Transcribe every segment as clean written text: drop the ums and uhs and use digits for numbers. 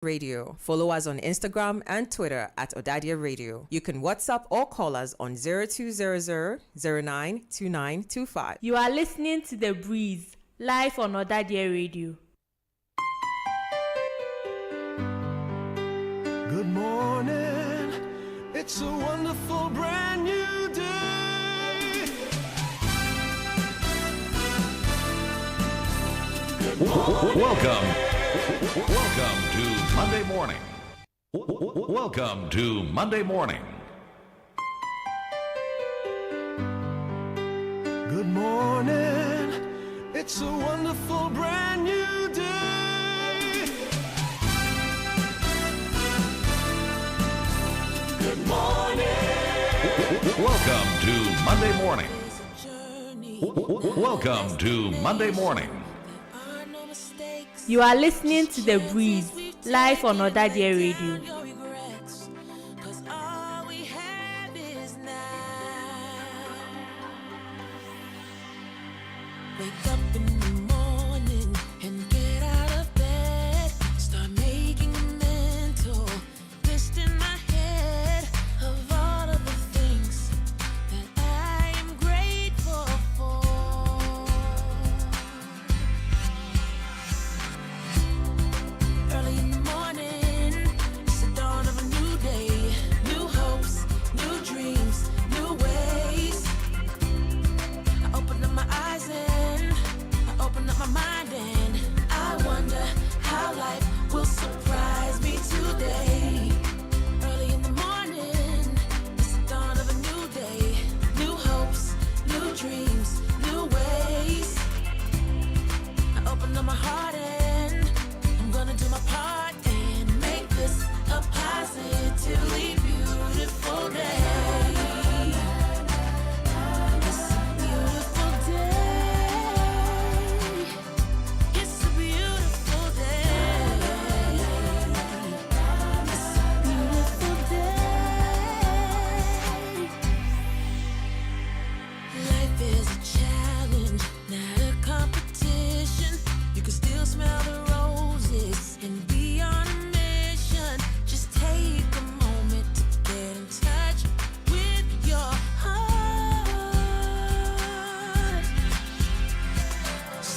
Radio. Follow us on Instagram and Twitter at @ΟΔΑΔΕΕ Radio. You can WhatsApp or call us on 0200-092925. You are listening to The Breeze, live on ΟΔΑΔΕΕ Radio. Good morning, it's a wonderful brand new day. Welcome to Monday morning. Welcome to Monday morning. Good morning, it's a wonderful brand new day. Good morning. Welcome to Monday morning. Welcome to Monday morning. You are listening to The Breeze, live on ΟΔΑΔΕΕ Radio. Wake up in the morning and get out of bed. Start making a mental list in my head of all of the things that I am grateful for. Early in the morning, it's the dawn of a new day. New hopes, new dreams, new ways. I open up my eyes and I open up my mind and I wonder how life will surprise me today. Early in the morning, it's the dawn of a new day. New hopes, new dreams, new ways. I open up my heart and I'm gonna do my part and make this a positively beautiful day. It's a beautiful day. It's a beautiful day. It's a beautiful day. Life is a challenge, not a competition. You can still smell the roses and be on a mission. Just take a moment to get in touch with your heart.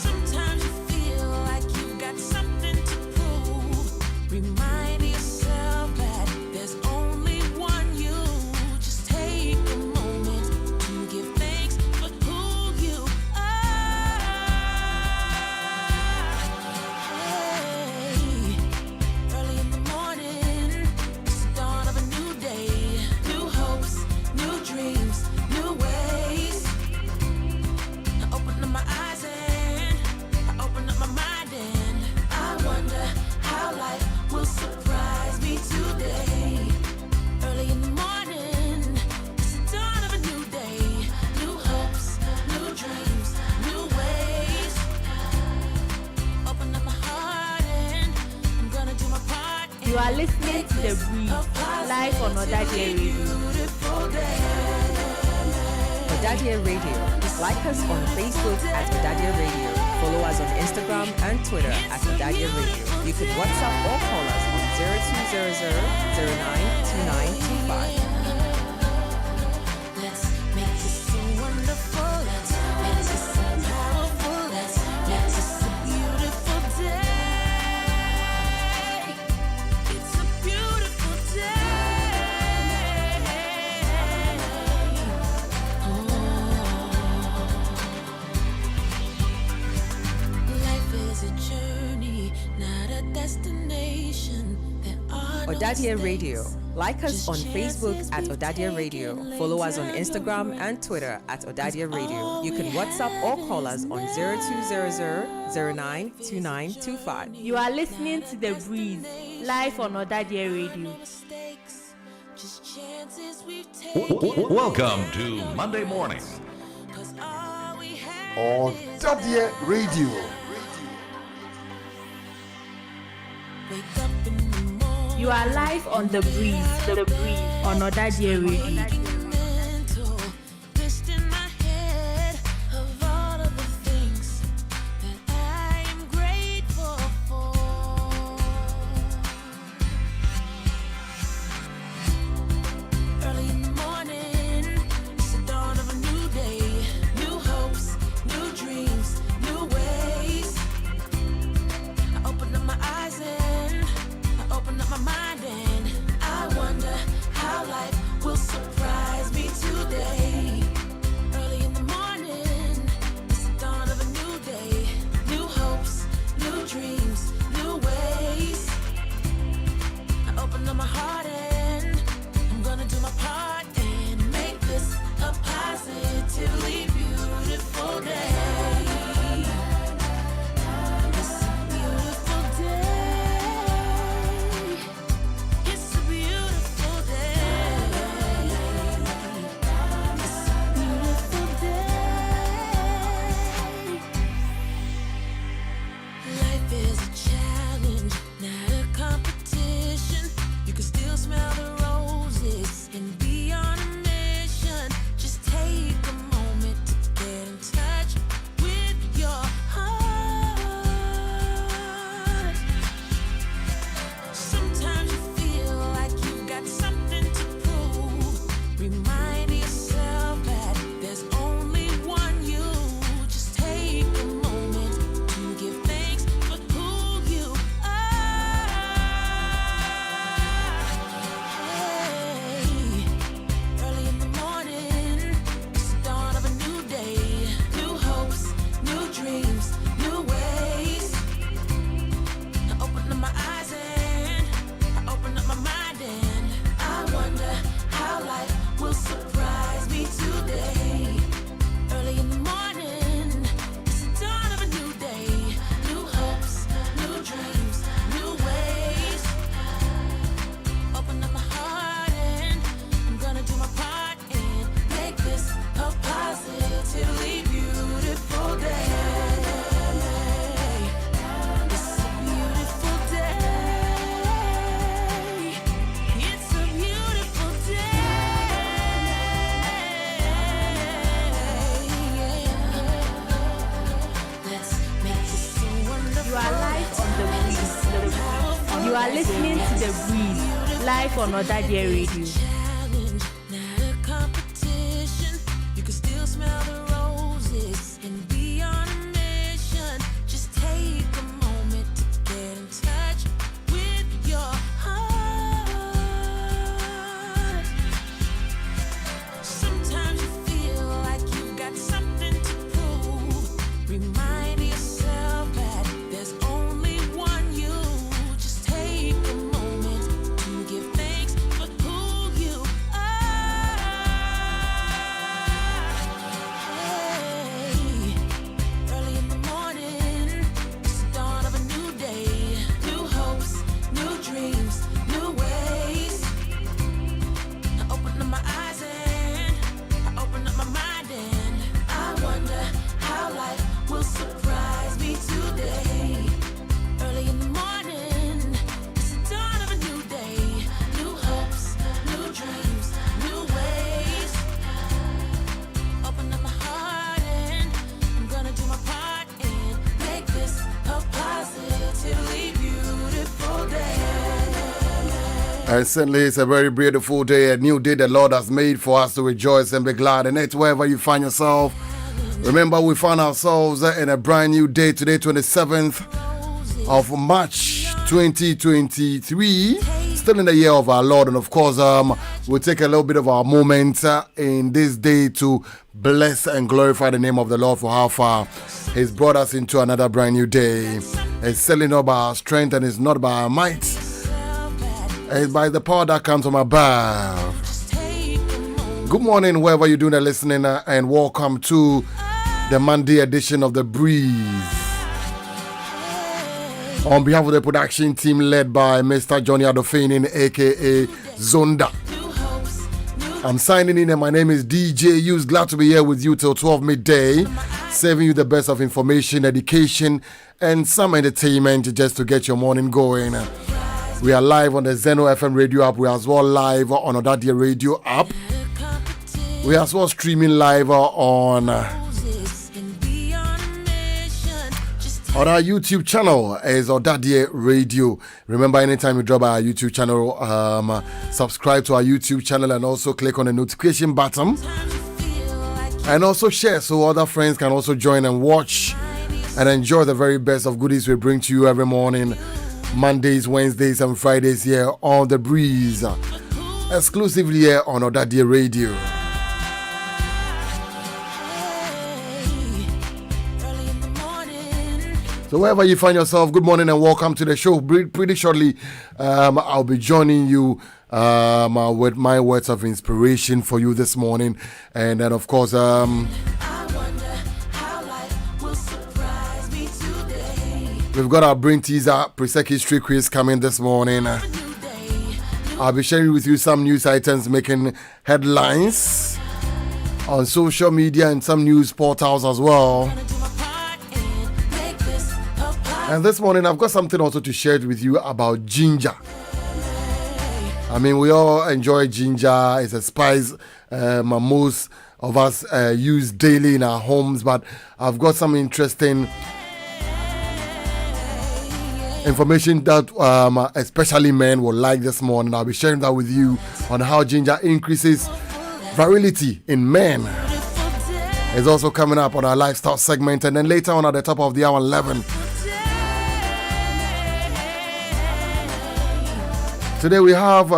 Sometimes you feel like you've got something to prove. Remind yourself that there's only one you. Just take a moment to give thanks for who you are. Hey, early in the morning, it's the dawn of a new day. New hopes, new dreams, new ways. I open up my eyes and I open up my mind and I wonder how life will surprise me today. Early in the morning, it's the dawn of a new day. New hopes, new dreams, new ways. Open up my heart and I'm gonna do my part. You are listening to The Breeze, live on ΟΔΑΔΕΕ Radio. Beautiful day. ΟΔΑΔΕΕ Radio. Like us on Facebook at ΟΔΑΔΕΕ Radio. Follow us on Instagram and Twitter at ΟΔΑΔΕΕ Radio. You can WhatsApp or call us on 0200-092925. Let's make this so wonderful. Let's make this so powerful. Let's make this a beautiful day. It's a beautiful day. Life is a journey, not a destination. There are no ΟΔΑΔΕΕ Radio. mistakes. Like us on Facebook at ΟΔΑΔΕΕ Radio. Follow us on Instagram and Twitter at ΟΔΑΔΕΕ Radio. You can WhatsApp or call us on 0200-092925. You are listening to The Breeze, live on ΟΔΑΔΕΕ Radio. Mistakes, just chances we've taken. Welcome to Monday morning. 'Cause all we have is ỌDADEƐ Radio. wake up in the morning. You are live on The Breeze, on ΟΔΑΔΕΕ Radio. Making a mental list in my head of all of the things that I am grateful for. listening to The Breeze, live on ỌDADEƐ Radio. Challenge, not a competition. You can still smell the roses and be on a mission. Just take a moment to get in touch with your heart. Sometimes you feel like you've got something to prove. Remind yourself that there's only one you. Just take a moment to give thanks for who you are. Hey, early in the morning, it's the dawn of a new day. New hopes, new dreams, new ways. I open up my eyes and I open up my mind and I wonder how life will surprise me today. Early in the morning, it's the dawn of a new day. New hopes, new dreams, new ways. Open up my heart and I'm gonna do my part and make this a positively beautiful day. And certainly it's a very beautiful day, a new day the Lord has made for us to rejoice and be glad in it. Wherever you find yourself, remember we found ourselves in a brand new day today, 27th of March 2023, still in the year of our Lord. And of course, we'll take a little bit of our moment in this day to bless and glorify the name of the Lord for how far He's brought us into another brand new day. It's certainly not by our strength and it's not by our might. It's by the power that comes from above. Good morning, wherever you're doing the listening, and welcome to the Monday edition of The Breeze. On behalf of the production team led by Mr. Johnny Adofenin, aka Zonda, I'm signing in and my name is DJ Hughes. Glad to be here with you till 12 midday, serving you the best of information, education, and some entertainment just to get your morning going. We are live on the Zeno FM radio app. We are as well live on ỌDADEƐ radio app. We are as well streaming live on our YouTube channel is ỌDADEƐ radio. Remember, anytime you drop by our YouTube channel, subscribe to our YouTube channel and also click on the notification button. And also share so other friends can also join and watch and enjoy the very best of goodies we bring to you every morning. Mondays, Wednesdays, and Fridays here on The Breeze, exclusively here on ỌDADEƐ Radio. So wherever you find yourself, good morning and welcome to the show. Pretty shortly, I'll be joining you with my words of inspiration for you this morning, and then of course, we've got our brain teaser, Presec History quiz coming this morning. I'll be sharing with you some news items making headlines on social media and some news portals as well. And this morning, I've got something also to share with you about ginger. I mean, we all enjoy ginger. It's a spice most of us use daily in our homes, but I've got some interesting information that especially men will like this morning. I'll be sharing that with you on how ginger increases virility in men. It's also coming up on our lifestyle segment, and then later on at the top of the hour 11. Today we have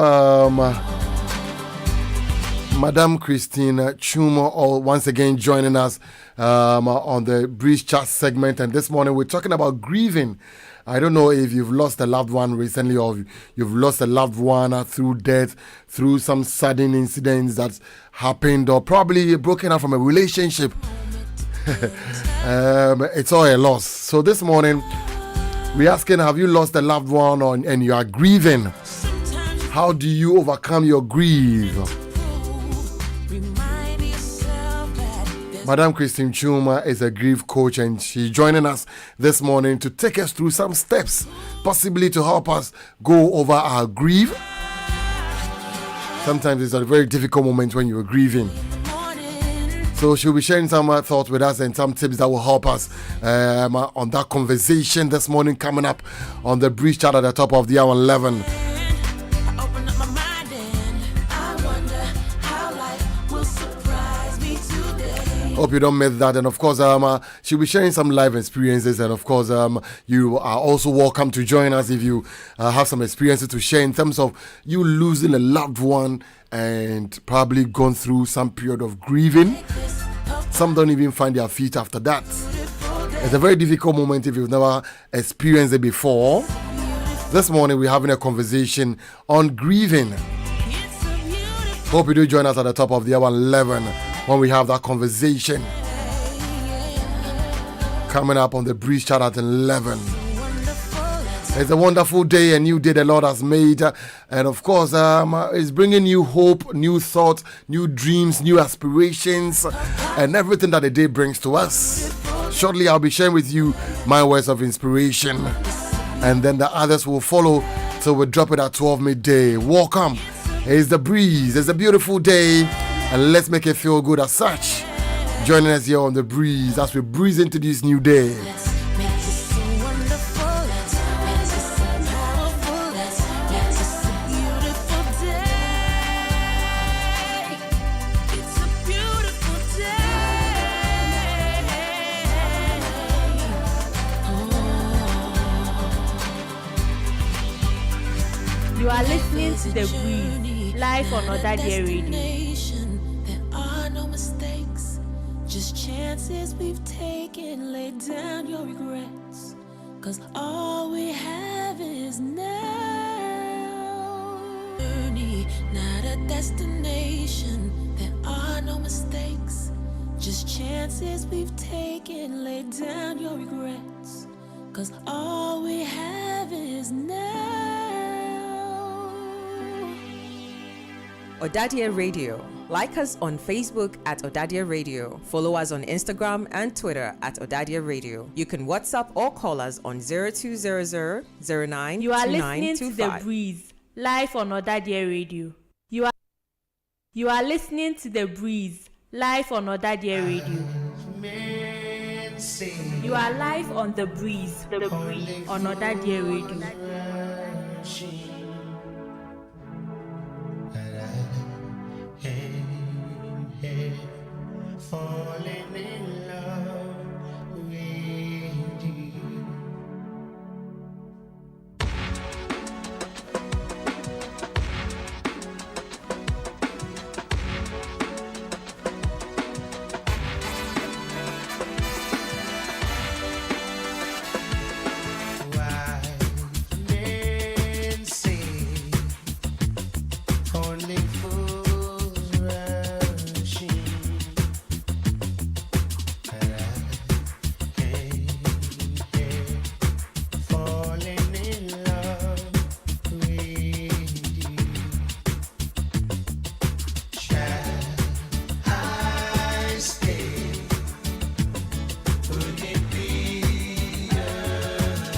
Madam Christine Chumo once again joining us on the Breeze Chat segment, and this morning we're talking about grieving. I don't know if you've lost a loved one recently or you've lost a loved one through death, through some sudden incidents that's happened, or probably broken up from a relationship. It's all a loss. So this morning we're asking, have you lost a loved one and you are grieving? How do you overcome your grief? Madam Christine Chuma is a grief coach, and she's joining us this morning to take us through some steps, possibly to help us go over our grief. Sometimes it's a very difficult moment when you're grieving. So So she'll be sharing some thoughts with us and some tips that will help us on that conversation this morning, coming up on the Breeze Chat at the top of the hour 11. I open up my mind and I wonder how life will surprise me today. Hope you don't miss that. And of course, she'll be sharing some live experiences. And of course, you are also welcome to join us if you have some experiences to share in terms of you losing a loved one and probably gone through some period of grieving. Some don't even find their feet after that. It's a very difficult moment if you've never experienced it before. This morning we're having a conversation on grieving. Hope you do join us at the top of the hour 11 when we have that conversation. Coming up on the Breeze Chat at 11. It's a wonderful day, a new day the Lord has made. And of course, it's bringing new hope, new thoughts, new dreams, new aspirations, and everything that the day brings to us. Shortly, I'll be sharing with you my words of inspiration. And then the others will follow till we drop it at 12 midday. Welcome. It's the Breeze. It's a beautiful day. And let's make it feel good as such. Joining us here on the Breeze as we breeze into this new day. You are listening to the Breeze, live on ỌDADEƐ Radio. There are no mistakes, just chances we've taken. Lay down your regrets, 'cause all we have is now. Journey, not a destination. There are no mistakes, just chances we've taken. Lay down your regrets, 'cause all we have is now. ỌDADEƐ Radio. Like us on Facebook at ỌDADEƐ Radio. Follow us on Instagram and Twitter at ỌDADEƐ Radio. You can WhatsApp or call us on 0200 09 You are listening to the 2925. Breeze, live on ỌDADEƐ Radio. You are listening to the Breeze, live on ỌDADEƐ Radio. You are live on the Breeze, on ỌDADEƐ Radio. Falling in love with you. Wise men say only fools rushing. Falling in love with you. Shall I stay? Would it be a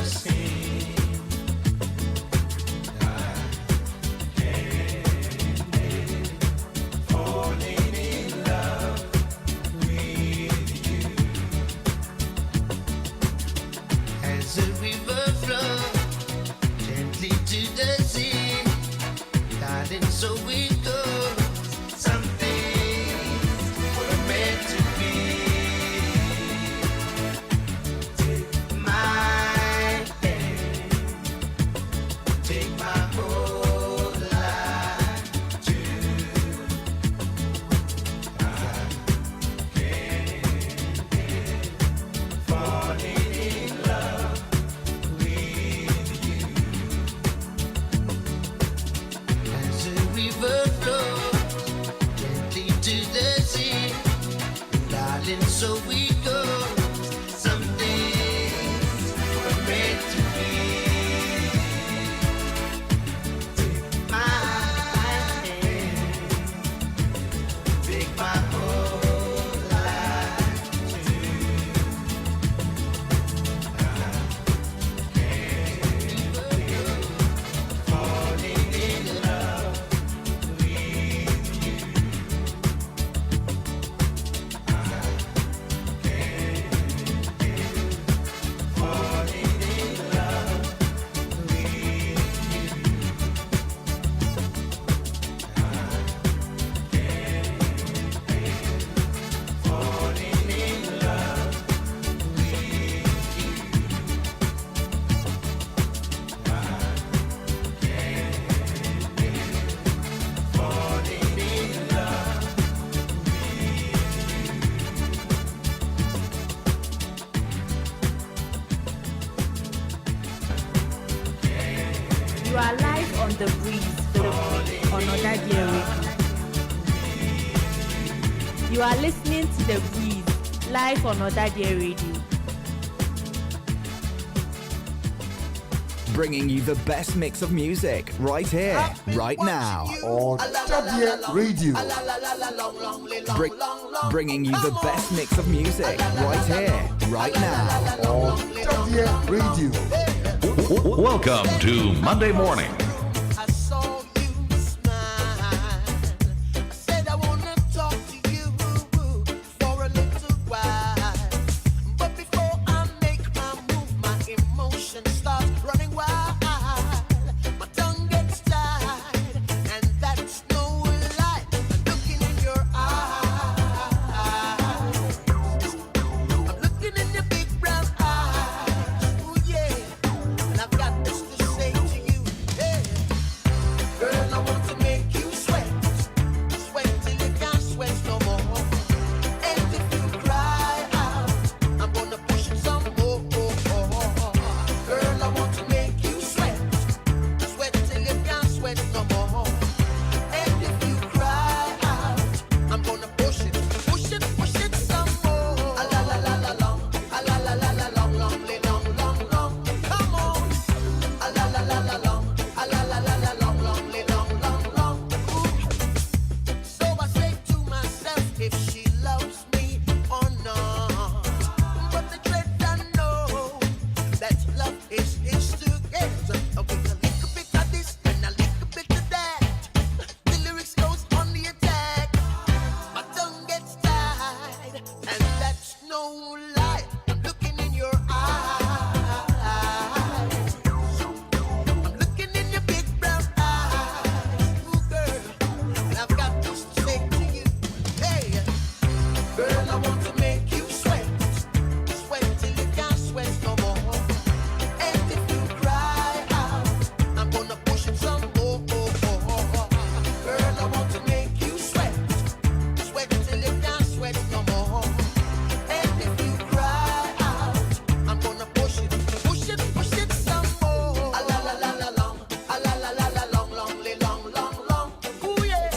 sin? Falling in love with you. As a river flows gently to the sea, darling, so it goes. Some things were meant to be. Take my hand, take my whole life too. Falling in love with you. As a river flows gently to the sea, darling, so we go. Some things were meant to be. Take my hand, take my whole life too. Falling in love with you. on ỌDADEƐ Radio. You are listening to The Breeze, live on ỌDADEƐ Radio. Bringing you the best mix of music right here, right now. ỌDADEƐ Radio. Bringing you the best mix of music right here, right now. ỌDADEƐ Radio. Welcome to Monday Morning. I saw you smile. I said I wanna talk to you for a little while. But before I make my move, my emotions start running wild. My tongue gets tied, and that's no lie. I'm looking in your eyes. I'm looking in your big brown eyes. Ooh, yeah. And I've got this to say to you. Hey. Girl, I want to make you sweat. Sweat till you can't sweat no more. And if you cry out, I'm gonna push it some more. Girl, I want to make you sweat. Sweat till you can't sweat no more. And if you cry out, I'm gonna push it some more. A la la la la long, a la la la la long, long, long, long, long. Come on. A la la la la long, a la la la la long, long, long, long, long. Ooh. So I say to myself, if she loves me or not. But the dread I know that love is together. With a little bit of this and a little bit of that. The lyrics goes on the attack. My tongue gets tied, and that's no lie. I'm looking in your eyes. I'm looking in your big brown eyes. Ooh, girl, and I've got this to say to you. Hey, girl, I want to make you sweat. Sweat till you can't sweat no more. And if you cry out, I'm gonna push it some more. Girl, I want to make you sweat. Sweat till you can't sweat no more. And if you cry out, I'm gonna push it some more. A la la la la long, a la la la la long, long, long, long, long. Ooh yeah.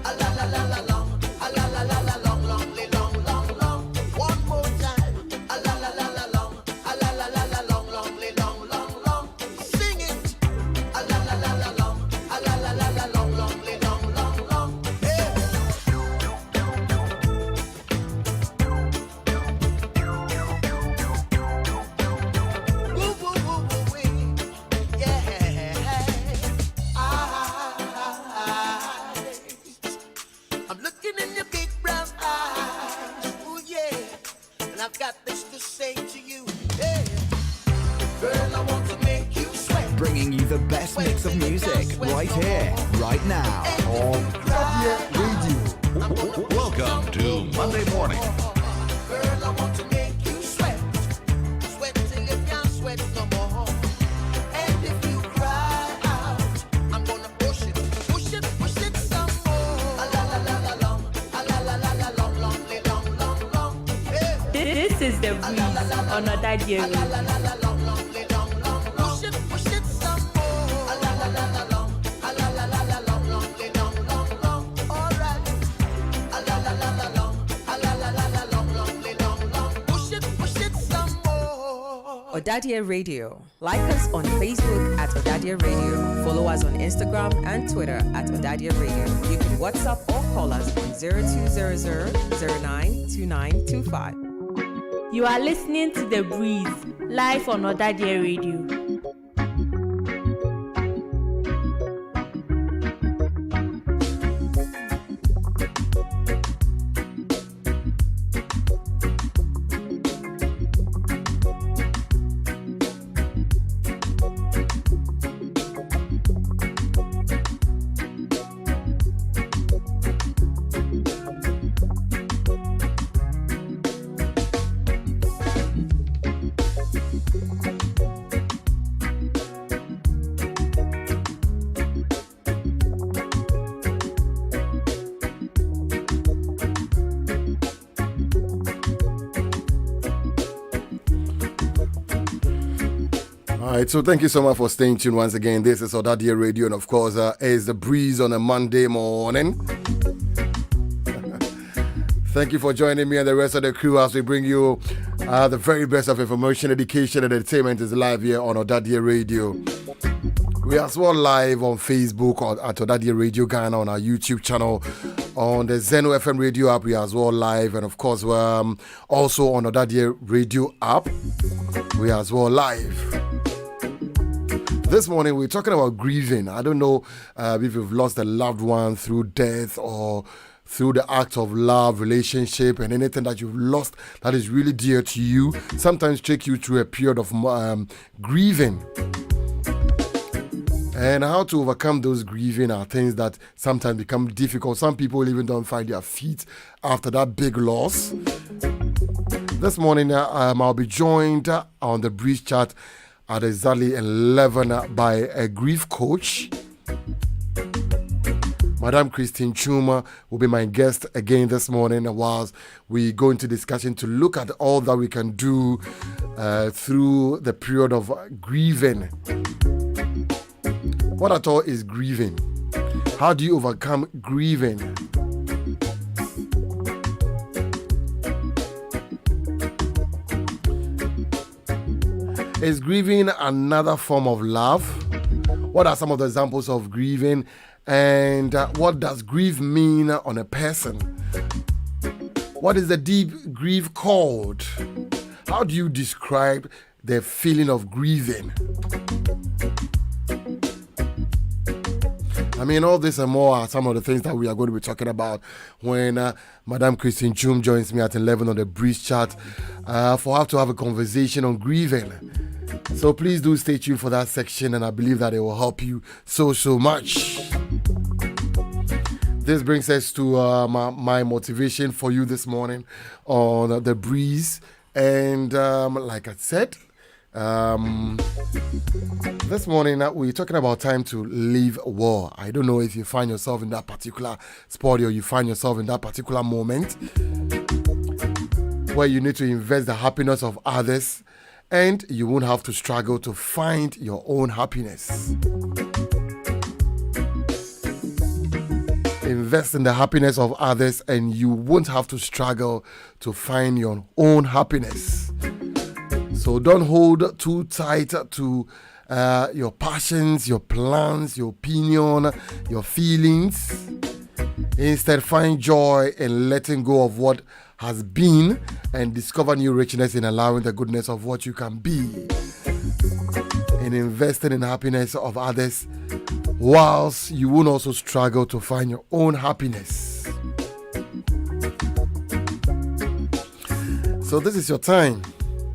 A la la la la long, a la la la la long, long, long, long, long. One more time. A la la la la long, a la la la la long, long, long, long, long. Sing it. A la la la la long, a la la la la long, long, long, long, long. Yeah. Woo, woo, woo, woo, wee. Yeah. I'm looking in your big brown eyes. Ooh, yeah. And I've got this to say to you. Yeah. Girl, I want to make you sweat. Bringing you the best mix of music right here, right now. ỌDADEɛ Radio. Welcome to Monday Morning. Girl, I want to make you sweat. Sweat till you can't sweat no more. And if you cry out, I'm gonna push it some more. A la la la la long, a la la la la long, long, long, long, long. Yeah. This is The Breeze on ỌDADEƐ A la Radio. la la la long, long, long, long, long. Push it some more. A la la la la long, a la la la la long, long, long, long, long. All right. A la la la la long, a la la la la long, long, long, long. Push it some more. ỌDADEƐ Radio. Like us on Facebook at ỌDADEƐ Radio. Follow us on Instagram and Twitter at ỌDADEƐ Radio. You can WhatsApp or call us on 0200 092925. You are listening to The Breeze, live on ỌDADEƐ Radio. right, so thank you so much for staying tuned once again. This is ỌDADEƐ Radio, and of course, is the breeze on a Monday morning. Thank you for joining me and the rest of the crew as we bring you the very best of information, education, and entertainment is live here on ỌDADEƐ Radio. We are as well live on Facebook or at ỌDADEƐ Radio Ghana, on our YouTube channel, on the Zeno FM radio app. We are as well live, and of course, we're also on ỌDADEƐ Radio app. We are as well live. This morning, we're talking about grieving. I don't know if you've lost a loved one through death or through the act of love, relationship, and anything that you've lost that is really dear to you. Sometimes take you through a period of grieving. And how to overcome those grieving are things that sometimes become difficult. Some people even don't find their feet after that big loss. This morning, I'll be joined on the Breeze Chat at exactly 11 by a grief coach. Madam Christine Chuma will be my guest again this morning whilst we go into discussion to look at all that we can do through the period of grieving. What at all is grieving? How do you overcome grieving? Is grieving another form of love? What are some of the examples of grieving? And what does grief mean on a person? What is the deep grief called? How do you describe the feeling of grieving? I mean, all this and more are some of the things that we are going to be talking about when Madam Christine Chum joins me at 11 on the Breeze Chat for us to have a conversation on grieving. So please do stay tuned for that section, and I believe that it will help you so much. This brings us to my motivation for you this morning on the Breeze. And like I said, this morning we're talking about time to live well. I don't know if you find yourself in that particular spot or you find yourself in that particular moment where you need to invest the happiness of others and you won't have to struggle to find your own happiness. Invest in the happiness of others and you won't have to struggle to find your own happiness. So don't hold too tight to your passions, your plans, your opinion, your feelings. Instead, find joy in letting go of what has been and discover new richness in allowing the goodness of what you can be. In investing in the happiness of others, whilst you won't also struggle to find your own happiness. So this is your time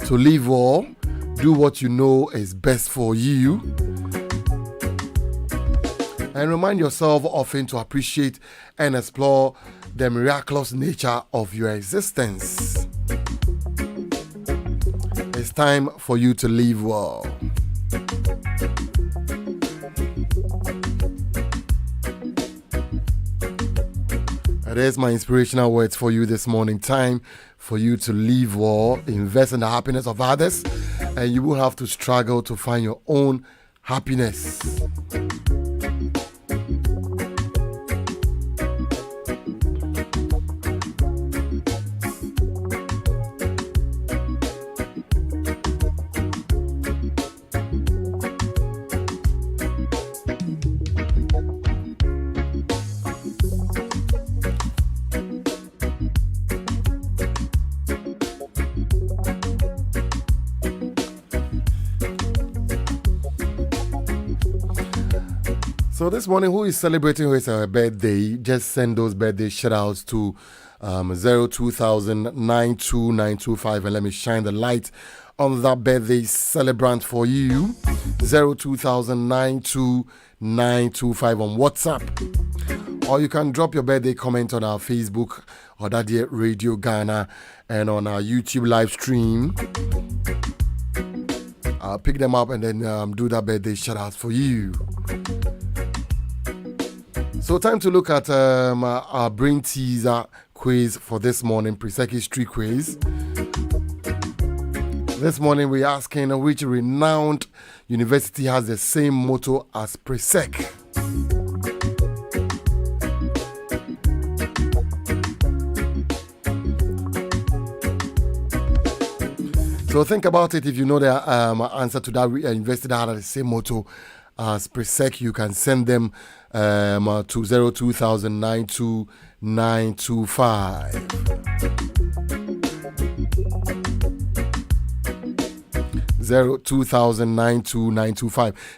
to live well, do what you know is best for you, and remind yourself often to appreciate and explore the miraculous nature of your existence. It's time for you to live well. There's my inspirational words for you this morning. Time for you to live well, invest in the happiness of others, and you will have to struggle to find your own happiness. So this morning, who is celebrating who is her birthday? Just send those birthday shout-outs to 02,000-92925 and let me shine the light on that birthday celebrant for you. 02,000-92925 on WhatsApp. Or you can drop your birthday comment on our Facebook, ỌDADEƐ Radio Ghana, and on our YouTube live stream. I'll pick them up and then do that birthday shout-out for you. So time to look at our brain teaser quiz for this morning, pre-secondary quiz. This morning we're asking which renowned university has the same motto as Presec. So think about it. If you know the answer to that university that has the same motto as Presec, you can send them to 02000922925. It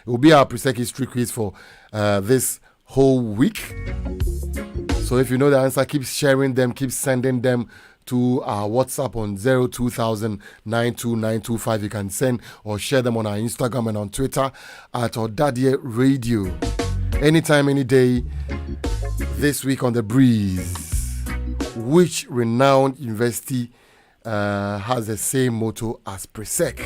will be our Presec history quiz for this whole week. So if you know the answer, keep sharing them, keep sending them to our WhatsApp on 02000922925. You can send or share them on our Instagram and on Twitter at ỌDADEƐ Radio. Anytime, any day. This week on The Breeze, which renowned university has the same motto as Presec?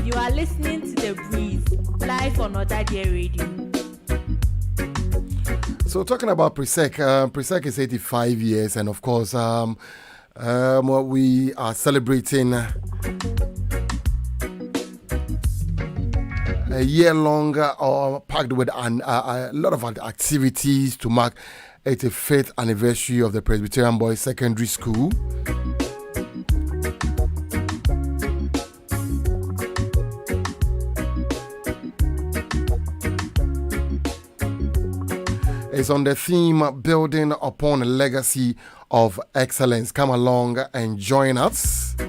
You are listening to The Breeze, live on ỌDADEƐ Radio. So talking about Presec, Presec is 85 years, and of course, we are celebrating a year long or packed with a lot of activities to mark 85th anniversary of the Presbyterian Boys Secondary School. It's on the theme Building Upon a Legacy of Excellence. Come along and join us. The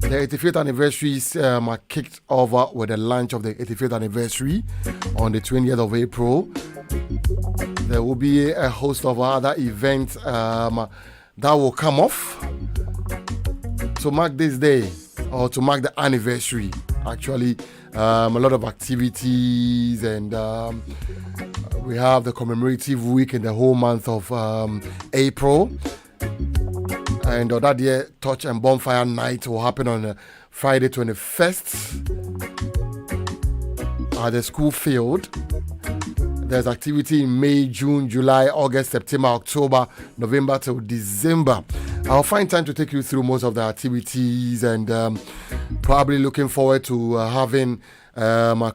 85th anniversary kicked over with the launch of the 85th anniversary on the 20th of April. There will be a host of other events that will come off to mark this day or to mark the anniversary. Actually, a lot of activities, and we have the commemorative week in the whole month of April. And ỌDADEƐ Touch and Bonfire Night will happen on Friday 21st at the school field. There's activity in May, June, July, August, September, October, November till December. I'll find time to take you through most of the activities, and probably looking forward to having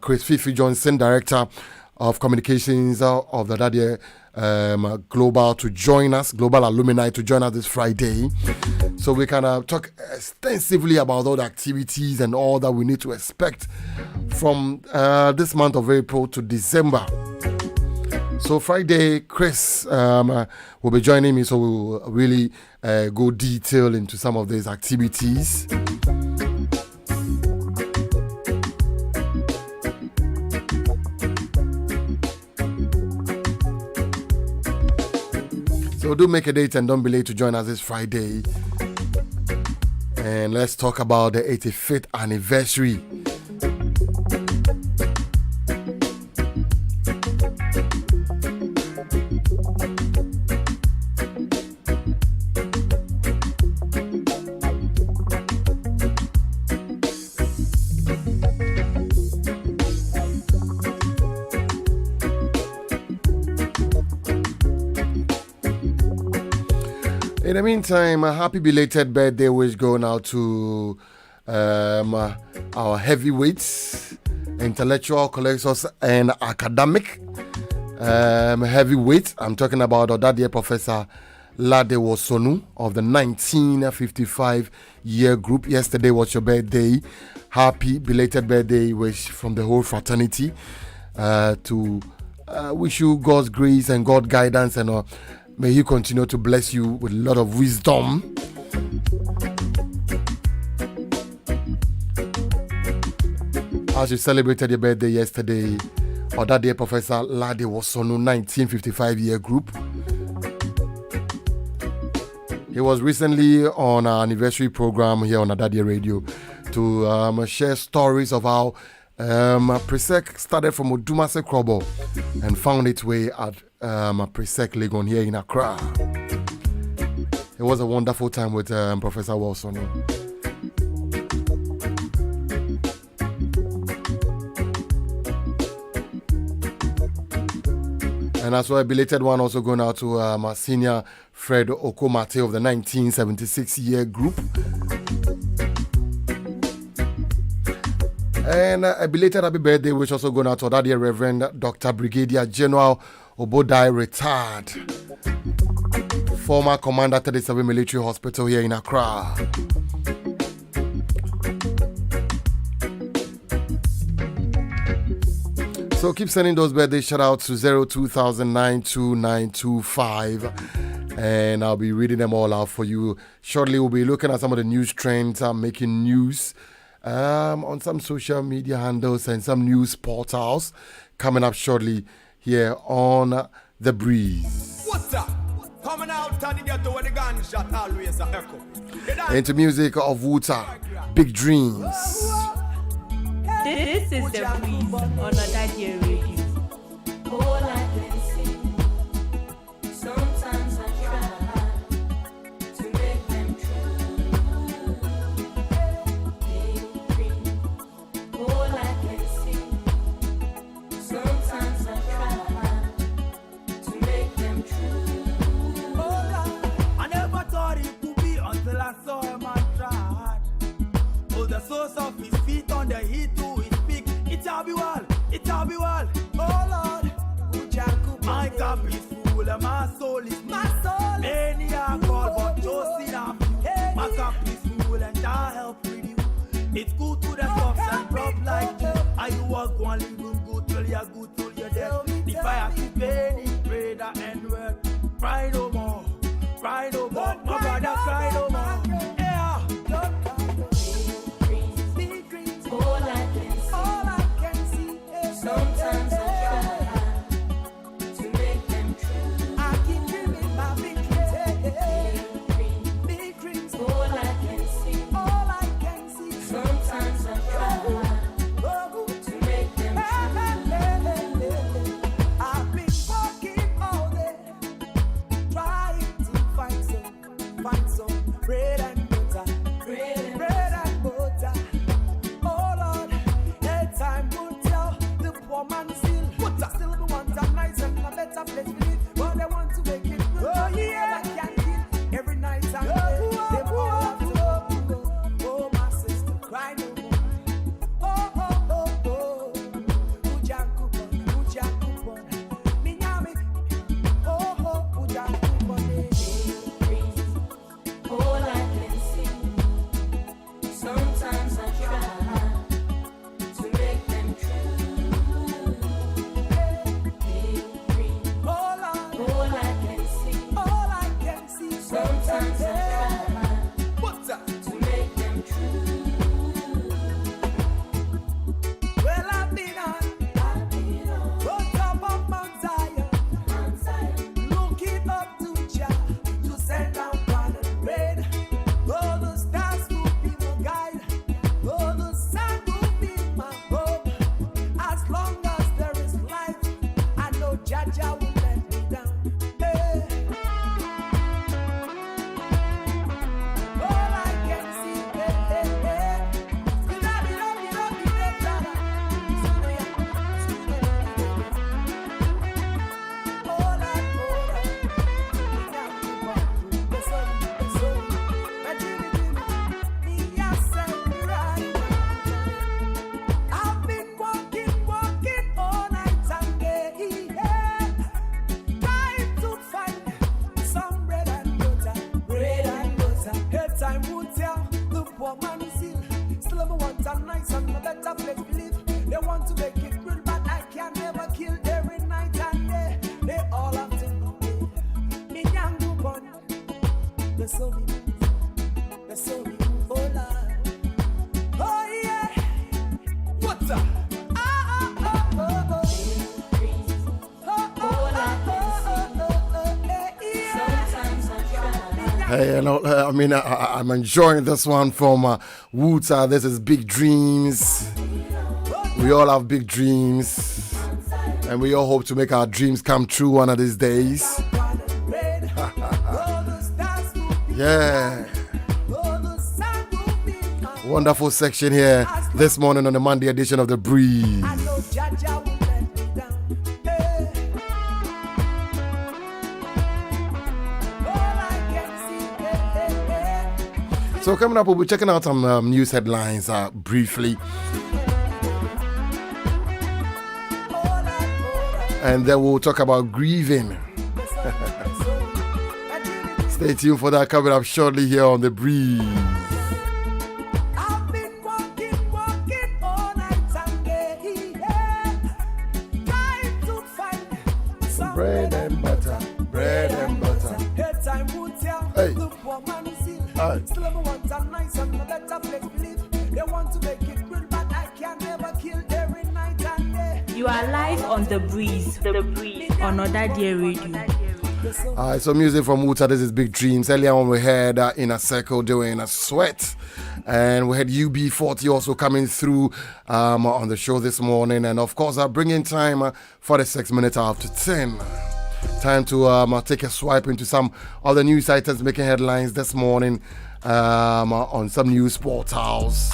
Chris Fifi Johnson, Director of Communications of the ỌDADEƐ Global, to join us, Global Alumni, to join us this Friday. So we can talk extensively about all the activities and all that we need to expect from this month of April to December. So Friday, Chris will be joining me, so we'll really go detail into some of these activities. So do make a date and don't be late to join us this Friday. And let's talk about the 85th anniversary. In the meantime, a happy belated birthday wish going out to our heavyweights, intellectual collectors and academic heavyweights. I'm talking about ỌDADEƐ Professor Lade Wosonu of the 1955 year group. Yesterday was your birthday. Happy belated birthday wish from the whole fraternity to wish you God's grace and God's guidance, and may He continue to bless you with a lot of wisdom. As you celebrated your birthday yesterday, ỌDADEƐ Professor Lade Wosonu, 1955 year group. He was recently on our anniversary program here on ỌDADEƐ Radio to share stories of how Presec started from Odumase Krobo and found its way at Presec Legon here in Accra. It was a wonderful time with Professor Wilson. And as well, a belated one also going out to my senior Fred Okomate of the 1976 year group. And a belated happy birthday, which also going out to that year Reverend Dr. Brigadier General Obodai, retired, former Commander 37 Military Hospital here in Accra. So keep sending those birthday shout outs to 02092925, and I'll be reading them all out for you. Shortly, we'll be looking at some of the news trends making news on some social media handles and some news portals coming up shortly here on The Breeze. What's up? Coming out and the ghetto where the gunshot always a echo. Into music of Wuta, Big Dreams. This is The Breeze on ỌDADEƐ Radio. All I can see, sometimes I try to make them true. All I can see, sometimes I try to make them true. I never thought it could be until I saw him and tried. Oh, the source of his feet on the heat to his peak. It'll be well, it'll be well. Oh Lord, my cup is full and my soul is my soul. Many are called but chosen are few. My cup is full and I help with you. It's good to the tops and rough like you. Are you walk one living good till you're good till you're dead? The fire keep burning, pray that end word. Cry no more, cry no more. My brother cry no more. Yeah. All I can see, sometimes I try to make them true. I keep dreaming my big dreams. All I can see, sometimes I try to make them true. I've been walking all day, trying to find some bread and butter. Oh Lord, that time will tell the poor man still be want a nice and a better place to live. But they want to make it good. Oh yeah, I can't kill every night and day. They all have to go. Oh my sister, cry no more. Ujakupon, minyami. Ujakupon. All I can see, sometimes I try to make them true. All I can see, sometimes I try to make them true. Well, I've been on top of Mount Zion, looking up to Jah to send down God and rain. Oh, the stars will be my guide. Oh, the sun will be my hope. As long as there is life, I know Jah will let me down. Hey. All I can see, I've been walking all night and day, trying to find some bread and butter. Her time will tell the poor man is ill. Still, I want a nice and a better place to live. They want to make it real, but I can never kill every night and day. They all have to know me yangu pon. They saw me, oh Lord, oh yeah. What's up? Sometimes I try. Hey, I'm enjoying this one from Wuta. This is Big Dreams. We all have big dreams, and we all hope to make our dreams come true one of these days. Yeah. Wonderful section here this morning on the Monday edition of The Breeze. I know Jaja will let me down. Hey. All I can see, So coming up, we'll be checking out some news headlines briefly. And then we'll talk about grieving. Stay tuned for that coming up shortly here on The Breeze. I've been walking all night and day, trying to find some Bread and butter, bread and butter. Hey, time would tell Hey. the poor man is ill. Aye. Still ever want a nice and a better place to live. They want to make it good, but I can never kill every night and day. You are live on The Breeze. The Breeze on ỌDADEƐ Radio. Alright, so music from Wuta. This is Big Dreams. Earlier on, we had Inner Circle doing a sweat, and we had UB40 also coming through on the show this morning. And of course, bringing time 46 minutes after 10. Time to take a swipe into some of the news items making headlines this morning on some news portals.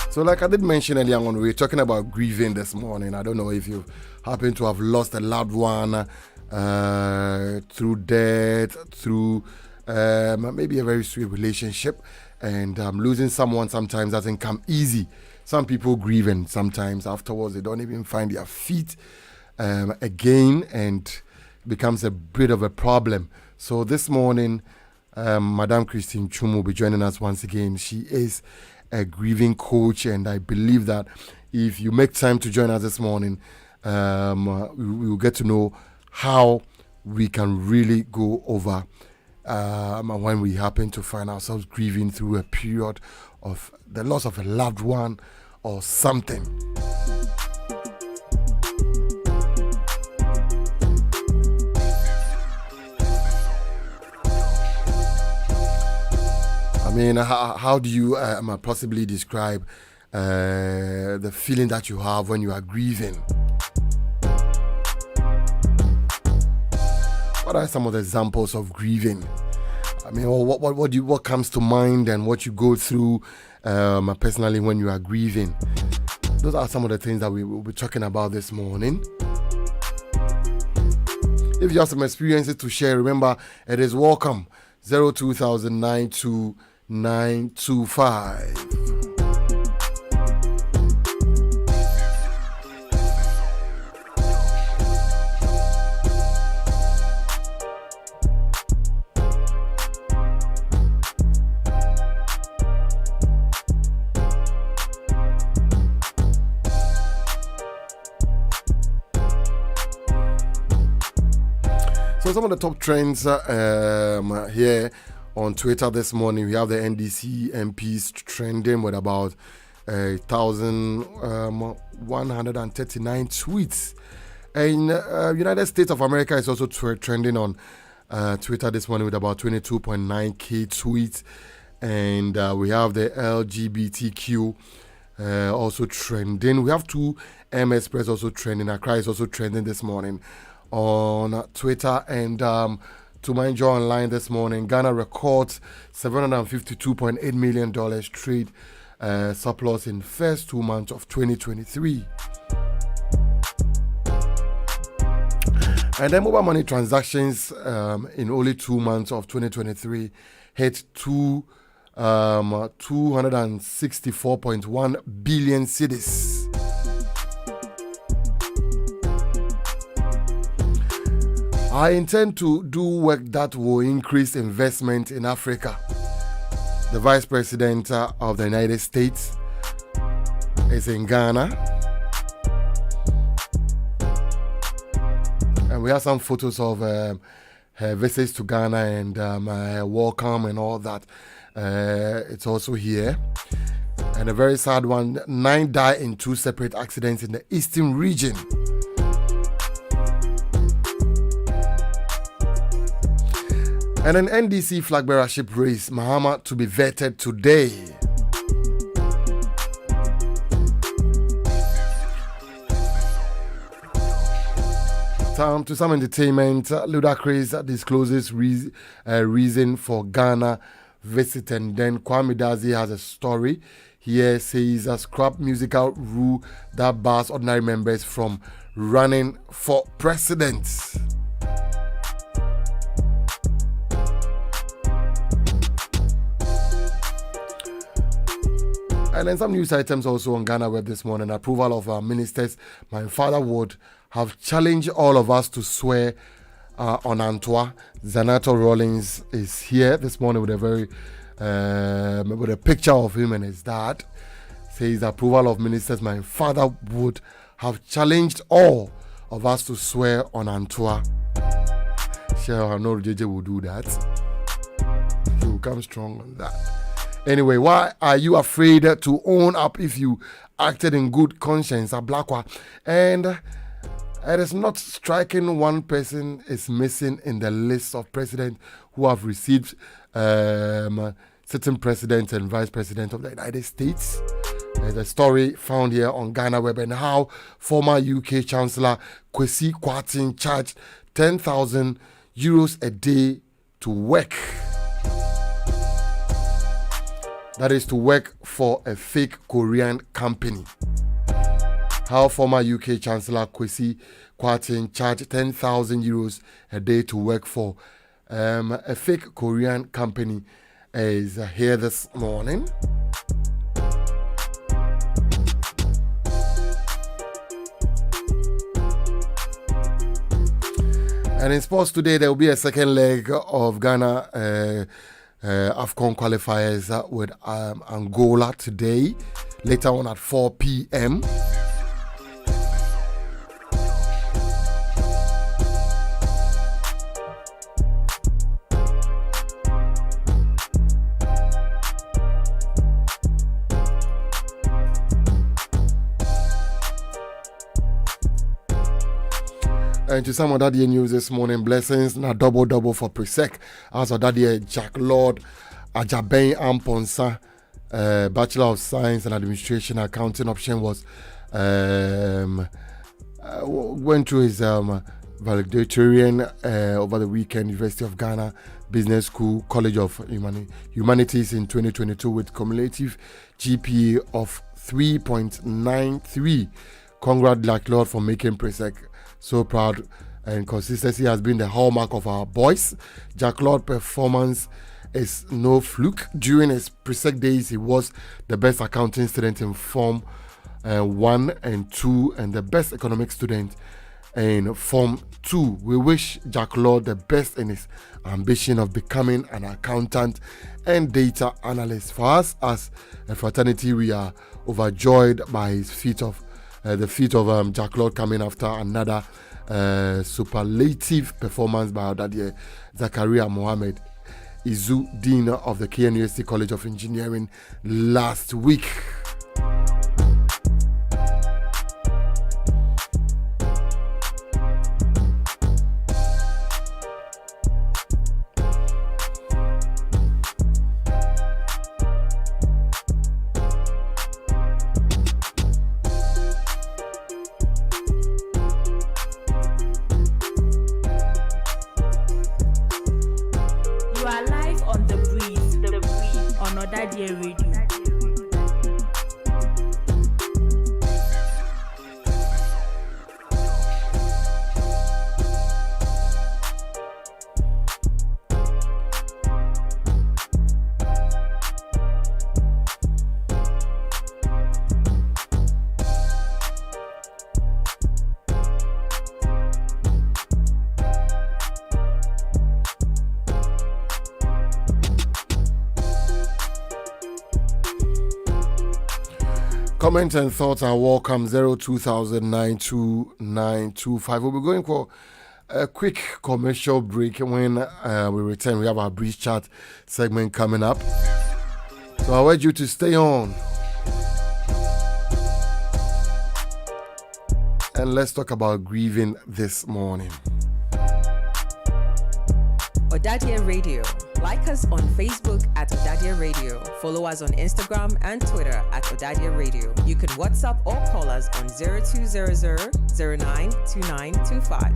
So like I did mention earlier on, we were talking about grieving this morning. I don't know if you happen to have lost a loved one through death, through maybe a very sweet relationship. And losing someone sometimes doesn't come easy. Some people grieve and sometimes afterwards they don't even find their feet again, and becomes a bit of a problem. So this morning, Madame Christine Chum will be joining us once again. She is a grieving coach, and I believe that if you make time to join us this morning, we will get to know how we can really go over when we happen to find ourselves grieving through a period of the loss of a loved one or something. I mean, how do you possibly describe the feeling that you have when you are grieving? What are some of the examples of grieving? I mean, what comes to mind and what you go through personally when you are grieving? Those are some of the things that we will be talking about this morning. If you have some experiences to share, remember it is welcome. 020922925. So some of the top trends here on Twitter this morning, we have the NDC MPs trending with about 1,139 tweets. And United States of America is also trending on Twitter this morning with about 22.9k tweets. And we have the LGBTQ also trending. We have two M Express also trending. Accra is also trending this morning on Twitter. And to my joy online this morning, Ghana records $752.8 million trade surplus in first 2 months of 2023. And then mobile money transactions in only 2 months of 2023 hit 264.1 billion cedis. I intend to do work that will increase investment in Africa. The Vice President of the United States is in Ghana. And we have some photos of her visits to Ghana and her welcome and all that. It's also here. And a very sad one, 9 died in 2 separate accidents in the eastern region. And an NDC flag bearership race, Mahama to be vetted today. Time to some entertainment. Ludacris discloses reason for Ghana visit, and then Kwame Dazi has a story. Here says a scrap musical rule that bars ordinary members from running for president. And then some news items also on Ghana Web this morning. Approval of our ministers. My father would have challenged all of us to swear on Antoine. Zanato Rawlings is here this morning with a very with a picture of him and his dad. Says approval of ministers. My father would have challenged all of us to swear on Antoine. Sure, I know JJ will do that. He will come strong on that. Anyway, why are you afraid to own up if you acted in good conscience? Ablakwa. And it is not striking one person is missing in the list of presidents who have received sitting president and vice president of the United States. There's a story found here on Ghana Web and how former UK Chancellor Kwesi Kwarteng charged 10,000 euros a day to work. That is to work for a fake Korean company. How former UK Chancellor Kwesi Kwarteng charged 10,000 euros a day to work for a fake Korean company is here this morning. And in sports today, there will be a second leg of Ghana AFCON qualifiers with Angola today, later on at 4 p.m. And to some of that news this morning, blessings na double for Presec. As of that Jack Lord Ajaben Amponsa, Bachelor of Science and Administration Accounting option was went through his valedictorian over the weekend. University of Ghana Business School College of Humanities in 2022 with cumulative GPA of 3.93. Congrats, Jack Lord, for making Presec so proud, and consistency has been the hallmark of our boys. Jack Lord's performance is no fluke. During his Presec days, he was the best accounting student in Form 1 and 2 and the best economic student in Form 2. We wish Jack Lord the best in his ambition of becoming an accountant and data analyst. For us as a fraternity, we are overjoyed by his the feat of Jack Lord coming after another superlative performance by ỌDADEɛ Zakaria Mohammed Izu, Dean of the KNUST College of Engineering last week. ỌDADEƐ Radio. Comments and thoughts are welcome. 02092925. We'll be going for a quick commercial break. When we return, we have our brief chat segment coming up. So I urge you to stay on. And let's talk about grieving this morning. ỌDADEƐ Radio. Like us on Facebook at ỌDADEƐ Radio. Follow us on Instagram and Twitter at ỌDADEƐ Radio. You can WhatsApp or call us on 0200 092925.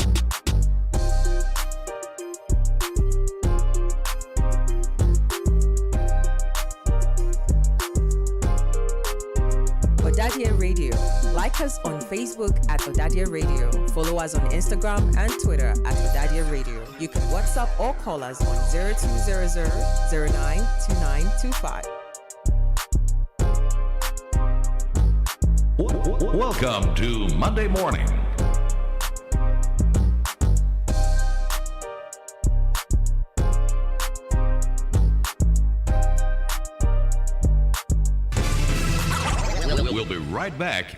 ỌDADEƐ Radio. Like us on Facebook at ỌDADEƐ Radio. Follow us on Instagram and Twitter at ỌDADEƐ Radio. You can WhatsApp or call us on 0200 092925. Welcome to Monday Morning. We'll be right back.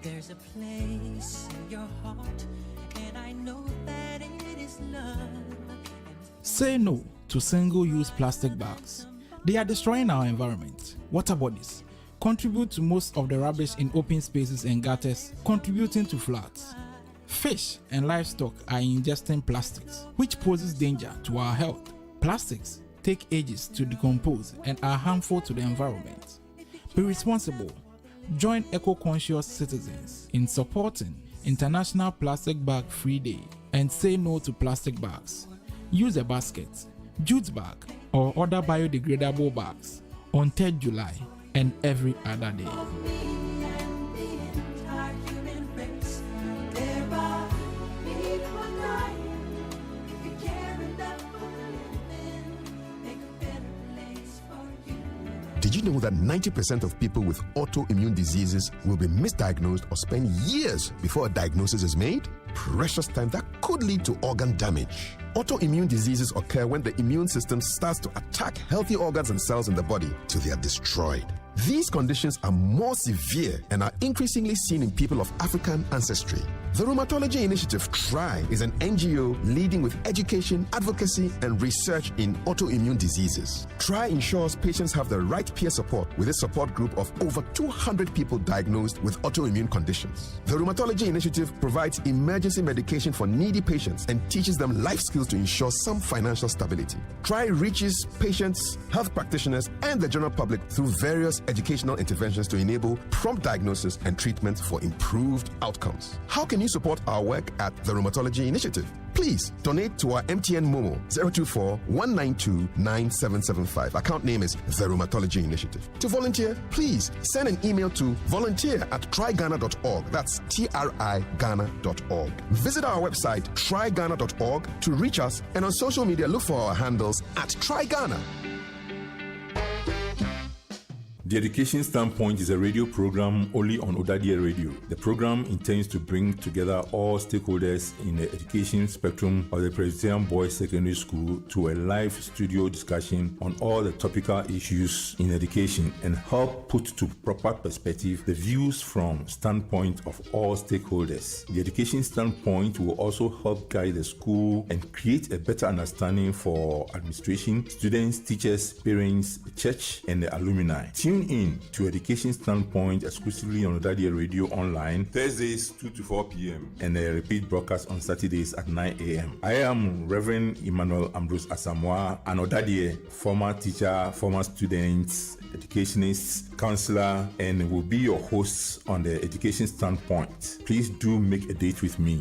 There's a place in your heart, and I know that it is love. Say no to single-use plastic bags. They are destroying our environment. Water bodies contribute to most of the rubbish in open spaces and gutters, contributing to floods. Fish and livestock are ingesting plastics, which poses danger to our health. Plastics take ages to decompose and are harmful to the environment. Be responsible. Join eco-conscious citizens in supporting International Plastic Bag Free Day and say no to plastic bags. Use a basket, jute bag, or other biodegradable bags on 3rd July and every other day. Did you know that 90% of people with autoimmune diseases will be misdiagnosed or spend years before a diagnosis is made? Precious time that could lead to organ damage. Autoimmune diseases occur when the immune system starts to attack healthy organs and cells in the body till they are destroyed. These conditions are more severe and are increasingly seen in people of African ancestry. The Rheumatology Initiative TRI is an NGO leading with education, advocacy, and research in autoimmune diseases. TRI ensures patients have the right peer support with a support group of over 200 people diagnosed with autoimmune conditions. The Rheumatology Initiative provides emergency medication for needy patients and teaches them life skills to ensure some financial stability. TRI reaches patients, health practitioners, and the general public through various educational interventions to enable prompt diagnosis and treatment for improved outcomes. How can you support our work at the Rheumatology Initiative? Please donate to our MTN Momo 024-192-9775. Account name is the Rheumatology Initiative. To volunteer, please send an email to volunteer@tryghana.org. That's TRIGhana.org. Visit our website tryghana.org to reach us, and on social media look for our handles at TryGhana. The Education Standpoint is a radio program only on ỌDADEƐ Radio. The program intends to bring together all stakeholders in the education spectrum of the Presbyterian Boys Secondary School to a live studio discussion on all the topical issues in education and help put to proper perspective the views from standpoint of all stakeholders. The Education Standpoint will also help guide the school and create a better understanding for administration, students, teachers, parents, the church, and the alumni. Tune in to Education Standpoint exclusively on ỌDADEƐ Radio online Thursdays 2 to 4 p.m. and a repeat broadcast on Saturdays at 9 a.m. I am Reverend Emmanuel Ambrose Asamoah, an ỌDADEƐ former teacher, former students, educationist, counselor, and will be your host on the Education Standpoint. Please do make a date with me.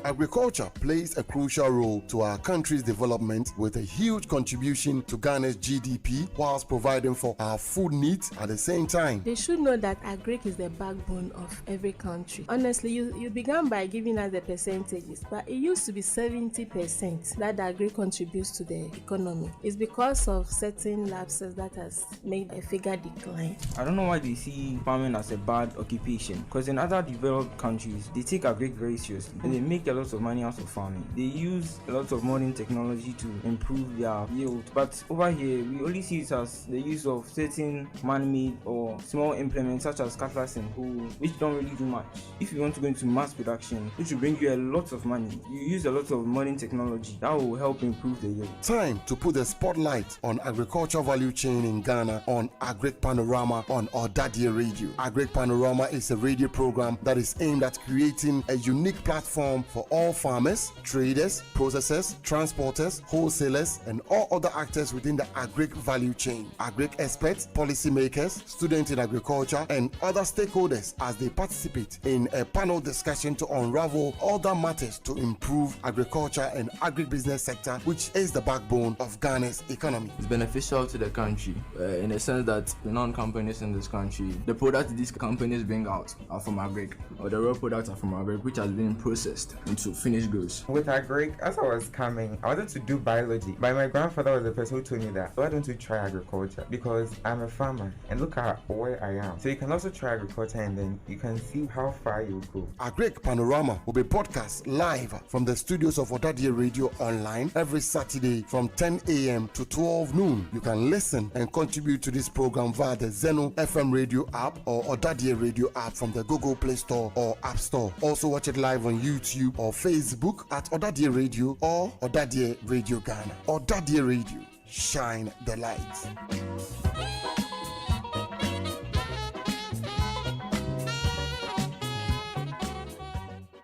Agriculture plays a crucial role to our country's development with a huge contribution to Ghana's GDP whilst providing for our food needs at the same time. They should know that agric is the backbone of every country. Honestly, you began by giving us the percentages, but it used to be 70% that agric contributes to the economy. It's because of certain lapses that has made a figure decline. I don't know why they see farming as a bad occupation, because in other developed countries, they take agric very seriously and they make a lot lot of money out of farming. They use a lot of modern technology to improve their yield. But over here, we only see it as the use of certain man-made or small implements such as cutlass and hoe, which don't really do much. If you want to go into mass production, which will bring you a lot of money, you use a lot of modern technology that will help improve the yield. Time to put the spotlight on agriculture value chain in Ghana on Agric Panorama on ỌDADEƐ Radio. Agric Panorama is a radio program that is aimed at creating a unique platform for all farmers, traders, processors, transporters, wholesalers, and all other actors within the agric value chain. Agric experts, policymakers, students in agriculture, and other stakeholders as they participate in a panel discussion to unravel all that matters to improve agriculture and agribusiness sector, which is the backbone of Ghana's economy. It's beneficial to the country in the sense that the non-companies in this country, the products these companies bring out are from agric, or the raw products are from agric, which has been processed into finished goods. With agric, as I was coming, I wanted to do biology, but my grandfather was the person who told me that, why don't you try agriculture? Because I'm a farmer, and look at where I am. So you can also try agriculture, and then you can see how far you go. Agric Panorama will be broadcast live from the studios of ỌDADEƐ Radio online every Saturday from 10 a.m. to 12 noon. You can listen and contribute to this program via the Zeno FM radio app or ỌDADEƐ Radio app from the Google Play Store or App Store. Also watch it live on YouTube or Facebook at ỌDADEƐ Radio or ỌDADEƐ Radio Ghana. ỌDADEƐ Radio, shine the light.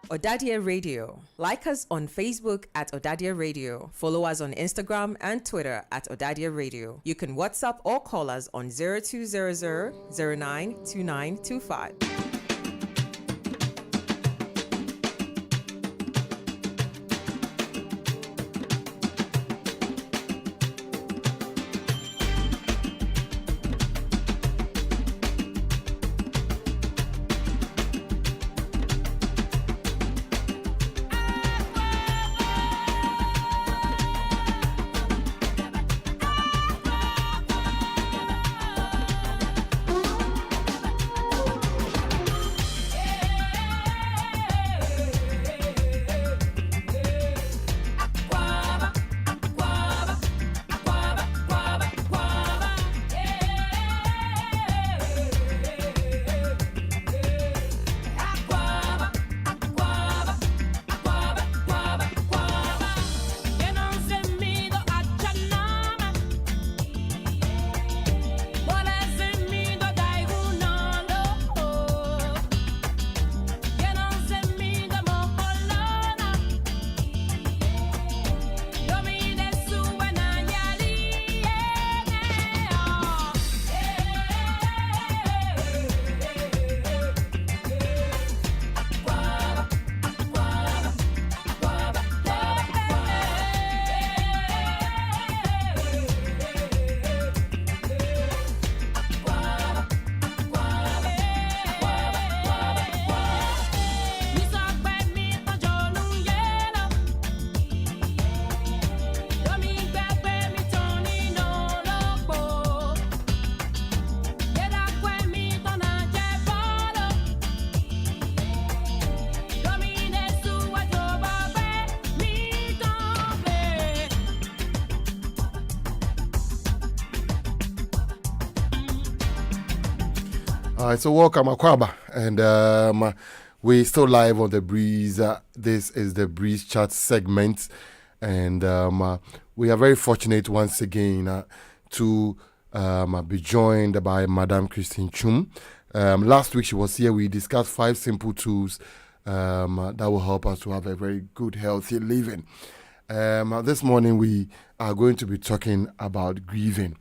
ỌDADEƐ Radio. Like us on Facebook at ỌDADEƐ Radio. Follow us on Instagram and Twitter at ỌDADEƐ Radio. You can WhatsApp or call us on 0200 092925. All right, so welcome, Akwaba. And we're still live on The Breeze. This is The Breeze Chat segment. And we are very fortunate once again to be joined by Madame Christine Chum. Last week she was here. We discussed 5 simple tools that will help us to have a very good, healthy living. This morning we are going to be talking about grieving.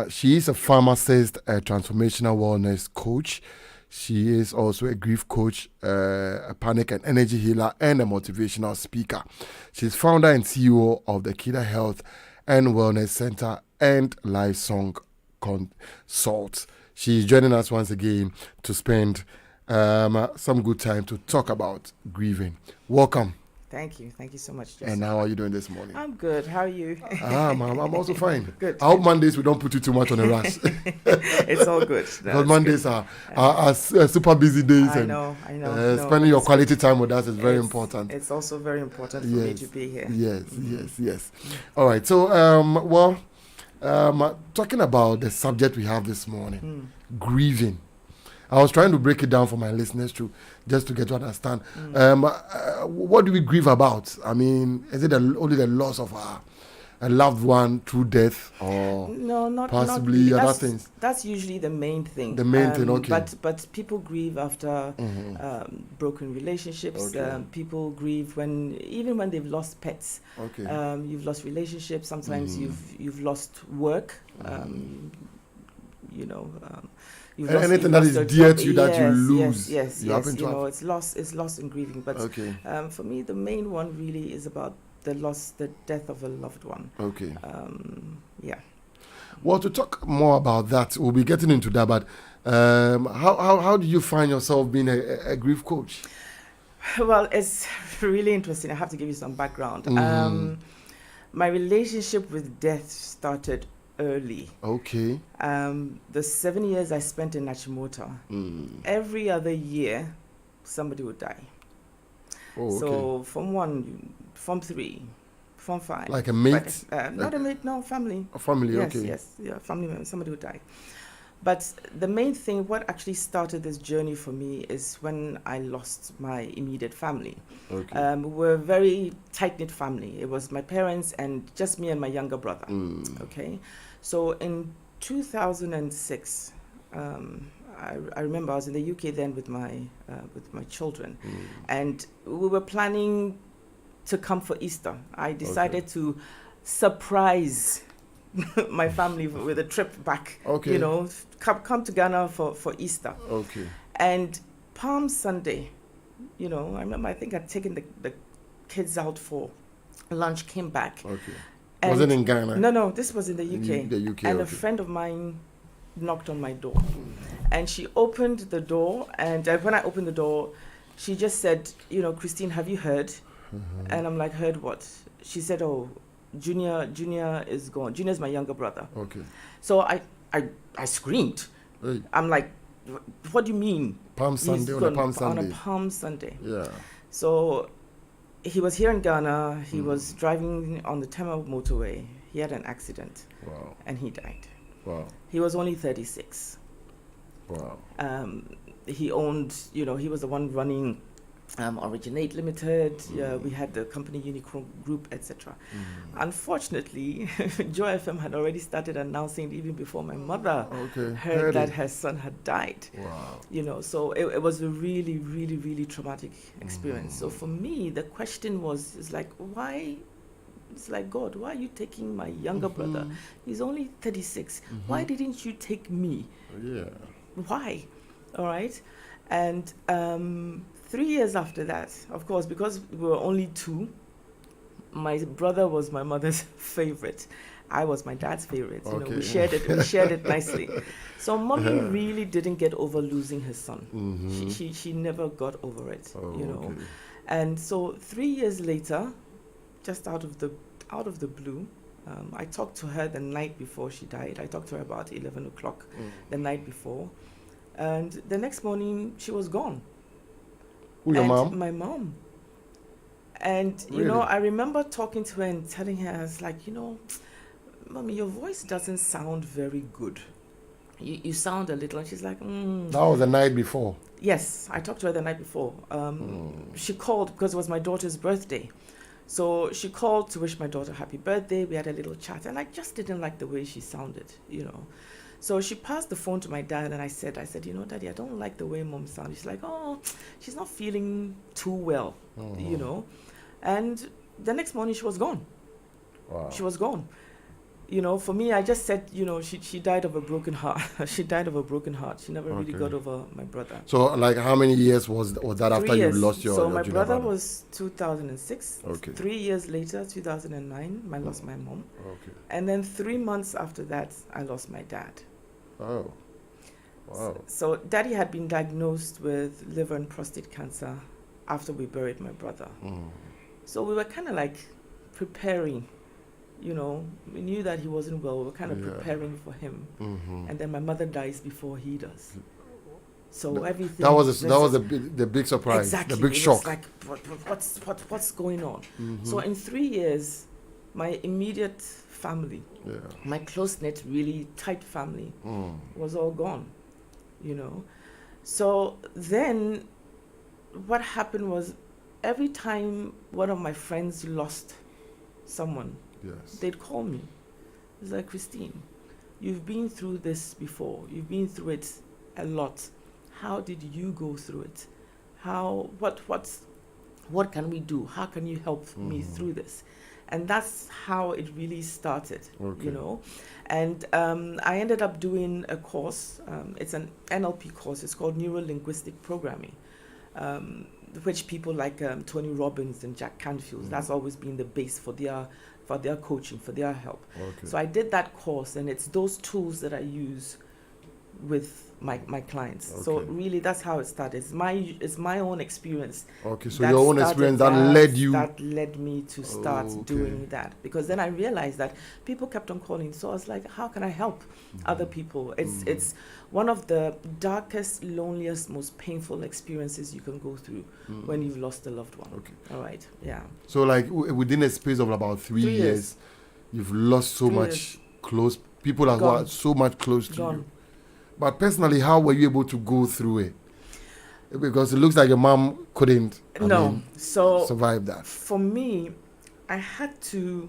She is a pharmacist, a transformational wellness coach. She is also a grief coach, a panic and energy healer, and a motivational speaker. She's founder and CEO of the Kida Health and Wellness Center and Live Song Consult. She's joining us once again to spend some good time to talk about grieving. Welcome, Thank you so much, Jesse. And how are you doing this morning? I'm good. How are you? I'm also fine. Good. I hope Mondays we don't put you too much on the rush. It's all good. Because Mondays are super busy days. I know. Spending your quality time with us is very important. It's also very important for me to be here. Yes. All right. So, talking about the subject we have this morning, grieving. I was trying to break it down for my listeners just to get to understand. What do we grieve about? I mean, is it only the loss of a loved one through death, or not possibly really. other things? That's usually the main thing. The main thing, okay. But people grieve after broken relationships. Okay. People grieve even when they've lost pets. Okay. You've lost relationships. Sometimes you've lost work. Anything that is dear to you that you lose. Yes. It's lost in grieving. But for me, the main one really is about the death of a loved one. Okay. Yeah. Well, to talk more about that, we'll be getting into that. But how do you find yourself being a grief coach? Well, it's really interesting. I have to give you some background. My relationship with death started early. Okay. The 7 years I spent in Nachimota, every other year, somebody would die. Oh, okay. So Form 3, Form 5. Like a mate? Not a mate, no, family. A family, yes, okay. Yes, family member, somebody would die. But the main thing, what actually started this journey for me is when I lost my immediate family. Okay. We were a very tight-knit family. It was my parents and just me and my younger brother. Okay. So in 2006, I remember I was in the UK then with my children, and we were planning to come for Easter. I decided to surprise my family with a trip back. Okay. Come to Ghana for Easter. Okay. And Palm Sunday, I remember I think I'd taken the kids out for lunch, came back. Okay. Was it in Ghana? No, this was in the UK. The UK. And a friend of mine knocked on my door. And she opened the door, and when I opened the door, she just said, Christine, have you heard? And I'm like, heard what? She said, oh, Junior is gone. Junior's my younger brother. Okay. So I screamed. Hey. I'm like, what do you mean? Palm Sunday, on a Palm Sunday. On a Palm Sunday. Yeah. So he was here in Ghana. He was driving on the Tema motorway. He had an accident. Wow. And he died. Wow. He was only 36. Wow. He owned, he was the one running Originate Limited. We had the company Unicron Group, etc. Unfortunately, Joy FM had already started announcing it even before my mother heard that her son had died. Wow. So it was a really, really, really traumatic experience. So for me, the question is like, why? It's like, God, why are you taking my younger brother? He's only 36. Why didn't you take me? Yeah. Why? All right. And 3 years after that, of course, because we were only two, my brother was my mother's favorite. I was my dad's favorite. We shared it nicely. So mommy really didn't get over losing her son. She never got over it. Okay. And so 3 years later, just out of the blue, I talked to her the night before she died. I talked to her about 11 o'clock the night before. And the next morning, she was gone. Who, your mom? My mom. And, Really? I remember talking to her and telling her, I was like, Mommy, your voice doesn't sound very good. You sound a little, and she's like, That was the night before. Yes, I talked to her the night before. She called because it was my daughter's birthday. So she called to wish my daughter happy birthday. We had a little chat, and I just didn't like the way she sounded, So she passed the phone to my dad, and I said, Daddy, I don't like the way Mom sounds. She's like, oh, she's not feeling too well, And the next morning, she was gone. Wow. She was gone. For me, I just said, she died of a broken heart. She died of a broken heart. She never really got over my brother. So, like, how many years was that after 3 years. you lost your So my junior brother was 2006. Okay. 3 years later, 2009, I lost my mom. Okay. And then 3 months after that, I lost my dad. Oh. Wow. So Daddy had been diagnosed with liver and prostate cancer after we buried my brother. So we were kind of like preparing. You know, we knew that he wasn't well. We were kind of preparing for him. And then my mother dies before he does. So everything. That was the big surprise. Exactly. The big it shock. Was like, what's going on? So in 3 years, my immediate family, my close-knit, really tight family, was all gone. You know. So then, what happened was, every time one of my friends lost someone, they'd call me. It's like, Christine, you've been through this before. You've been through it a lot. How did you go through it? What can we do? How can you help me through this? And that's how it really started, you know. And I ended up doing a course. It's an NLP course. It's called Neuro-Linguistic Programming, which people like Tony Robbins and Jack Canfield, that's always been the base for their coaching, for their help. So I did that course, and it's those tools that I use with my clients. So really, that's how it started. It's my own experience. So your own experience that led me to start doing that, because then I realized that people kept on calling. So I was like, how can I help other people? It's one of the darkest, loneliest, most painful experiences you can go through when you've lost a loved one. All right. Yeah. So like within a space of about 3 years, you've lost so much close people as well, so much close to you. But personally, how were you able to go through it? Because it looks like your mom couldn't survive that. For me, I had to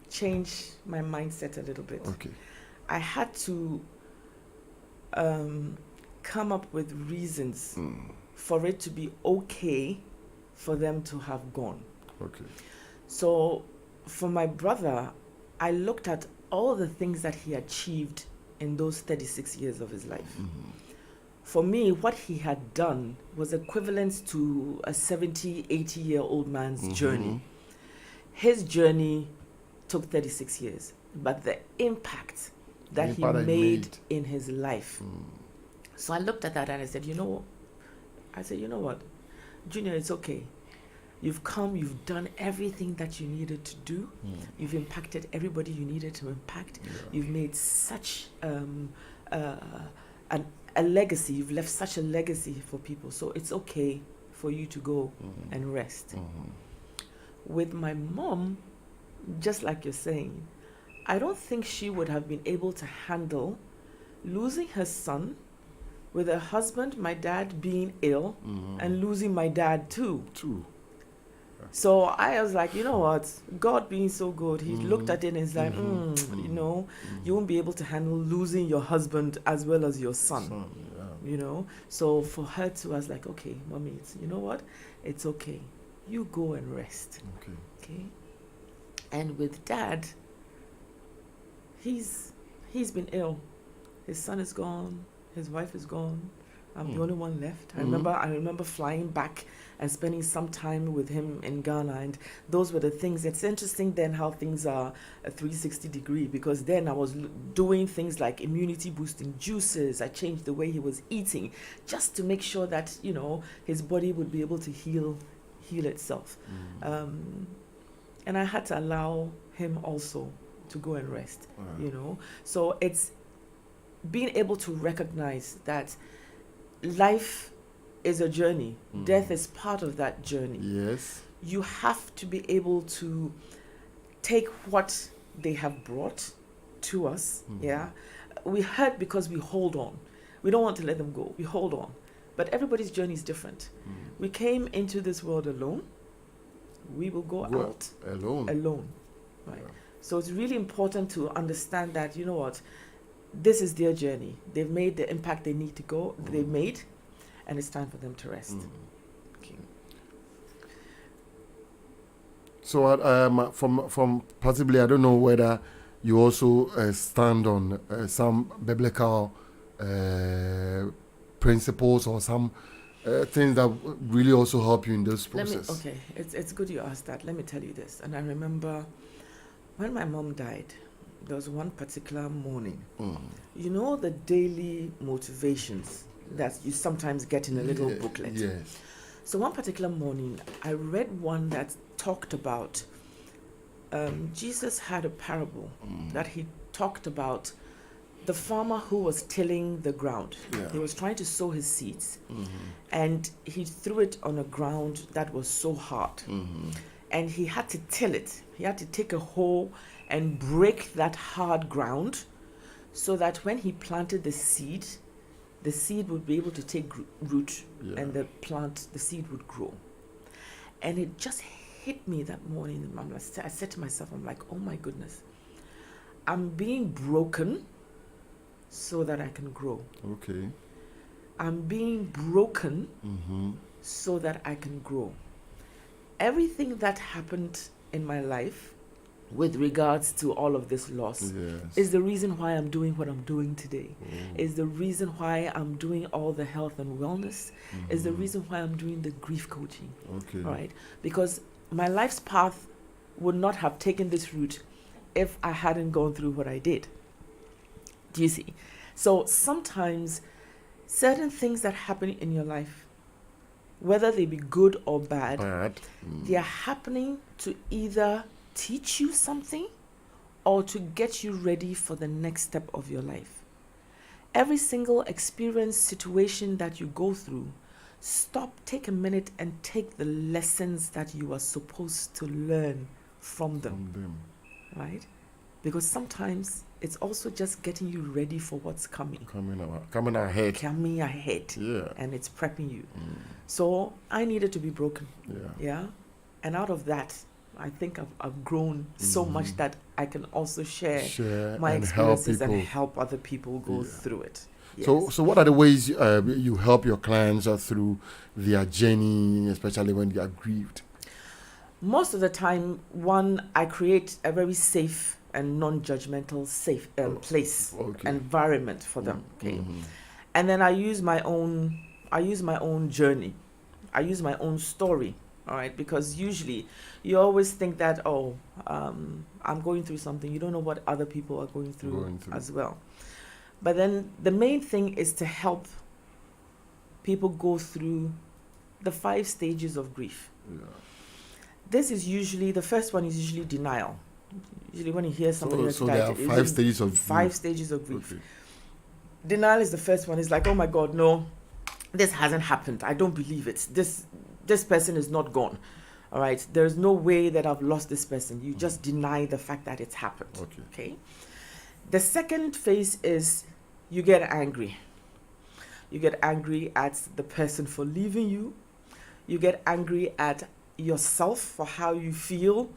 change my mindset a little bit. I had to come up with reasons for it to be okay for them to have gone. So for my brother, I looked at all the things that he achieved in those 36 years of his life. For me, what he had done was equivalent to a 70, 80-year-old man's journey. His journey took 36 years, but the impact that he made in his life. So I looked at that and I said, you know what, Junior, it's okay. You've come, you've done everything that you needed to do. You've impacted everybody you needed to impact. You've made such a legacy. You've left such a legacy for people. So it's okay for you to go and rest. With my mom, just like you're saying, I don't think she would have been able to handle losing her son, with her husband, my dad, being ill, and losing my dad too. So I was like, you know what? God being so good, he looked at it and he's like, you know, you won't be able to handle losing your husband as well as your son. You know? So for her too, I was like, okay, mommy, you know what? It's okay. You go and rest. Okay. And with dad, he's been ill. His son is gone. His wife is gone. I'm the only one left. I remember flying back and spending some time with him in Ghana, and those were the things. It's interesting then how things are a 360 degree, because then I was doing things like immunity boosting juices. I changed the way he was eating just to make sure that, you know, his body would be able to heal itself. And I had to allow him also to go and rest, you know. So it's being able to recognize that life is a journey. Death is part of that journey. Yes. You have to be able to take what they have brought to us. Yeah. We hurt because we hold on. We don't want to let them go. We hold on. But everybody's journey is different. We came into this world alone. We will go out alone. Right. Yeah. So it's really important to understand that, you know what, this is their journey. They've made the impact they need to go. They've made, and it's time for them to rest. Okay. So from possibly, I don't know whether you also stand on some biblical principles or some things that really also help you in this process. It's good you asked that. Let me tell you this. And I remember when my mom died, there was one particular morning. You know the daily motivations that you sometimes get in a little booklet. Yes. So one particular morning, I read one that talked about, Jesus had a parable that he talked about the farmer who was tilling the ground. Yeah. He was trying to sow his seeds, and he threw it on a ground that was so hard. And he had to till it. He had to take a hoe and break that hard ground so that when he planted the seed would be able to take root, and the seed would grow. And it just hit me that morning. I said to myself, I'm like, oh my goodness, I'm being broken so that I can grow. Okay. I'm being broken so that I can grow. Everything that happened in my life with regards to all of this loss is the reason why I'm doing what I'm doing today. Is the reason why I'm doing all the health and wellness. Is the reason why I'm doing the grief coaching. Okay. Right? Because my life's path would not have taken this route if I hadn't gone through what I did. Do you see? So sometimes certain things that happen in your life, whether they be good or bad, they are happening to either teach you something or to get you ready for the next step of your life. Every single experience, situation that you go through, stop, take a minute and take the lessons that you are supposed to learn from them. Right? Because sometimes it's also just getting you ready for what's coming. Coming ahead. Coming ahead. Yeah. And it's prepping you. So I needed to be broken. Yeah. And out of that, I think I've grown so much that I can also share my experiences and help other people go through it. Yes. So what are the ways you help your clients through their journey, especially when they are grieved? Most of the time, I create a very safe and non-judgmental safe place, environment for them. Okay. And then I use my own journey. I use my own story. All right, because usually you always think that, I'm going through something. You don't know what other people are going through as well. But then the main thing is to help people go through the 5 stages of grief. This is usually, the first one is usually denial. Usually when you hear somebody that's died, there are 5 stages of grief. 5 stages of grief. Okay. Denial is the first one. It's like, oh my God, no, this hasn't happened. I don't believe it. This person is not gone. All right. There's no way that I've lost this person. You just deny the fact that it's happened. Okay. The second phase is you get angry. You get angry at the person for leaving you. You get angry at yourself for how you feel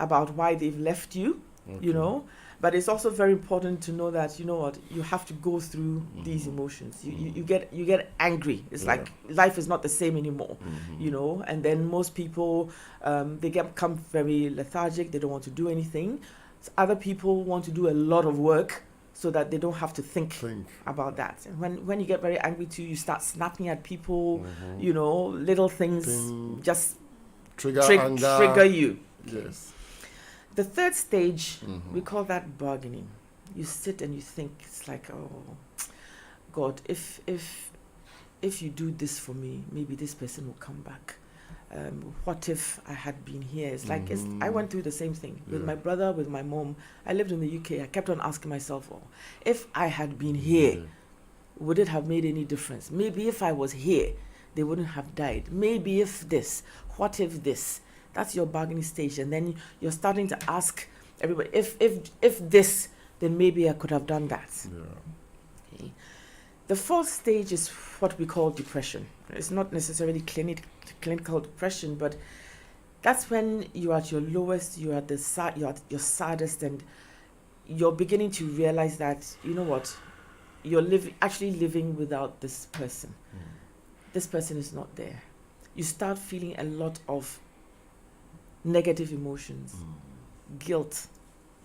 about why they've left you, you know. But it's also very important to know that, you know what, you have to go through these emotions. You get angry. It's like life is not the same anymore, you know. And then most people, they become very lethargic. They don't want to do anything. So other people want to do a lot of work so that they don't have to think about that. And when you get very angry too, you start snapping at people, you know, little things just trigger you. Yes. The third stage, we call that bargaining. You sit and you think, it's like, oh, God, if you do this for me, maybe this person will come back. What if I had been here? It's like, I went through the same thing. With my brother, with my mom. I lived in the UK. I kept on asking myself, if I had been here, would it have made any difference? Maybe if I was here, they wouldn't have died. Maybe if this, what if this? That's your bargaining stage. And then you're starting to ask everybody, if this, then maybe I could have done that. Okay. The fourth stage is what we call depression. It's not necessarily clinical depression, but that's when you're at your lowest, you're at your saddest, and you're beginning to realize that, you know what, you're actually living without this person. This person is not there. You start feeling a lot of negative emotions, guilt,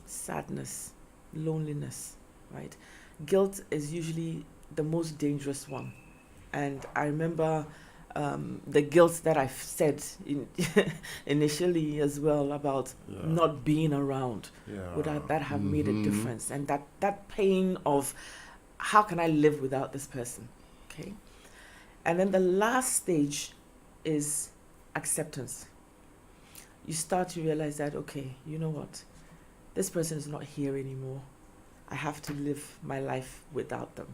sadness, loneliness, right? Guilt is usually the most dangerous one. And I remember the guilt that I've said initially as well about not being around. Would that have made a difference? And that pain of how can I live without this person? Okay. And then the last stage is acceptance. you start to realize that, okay, you know what? This person is not here anymore. I have to live my life without them.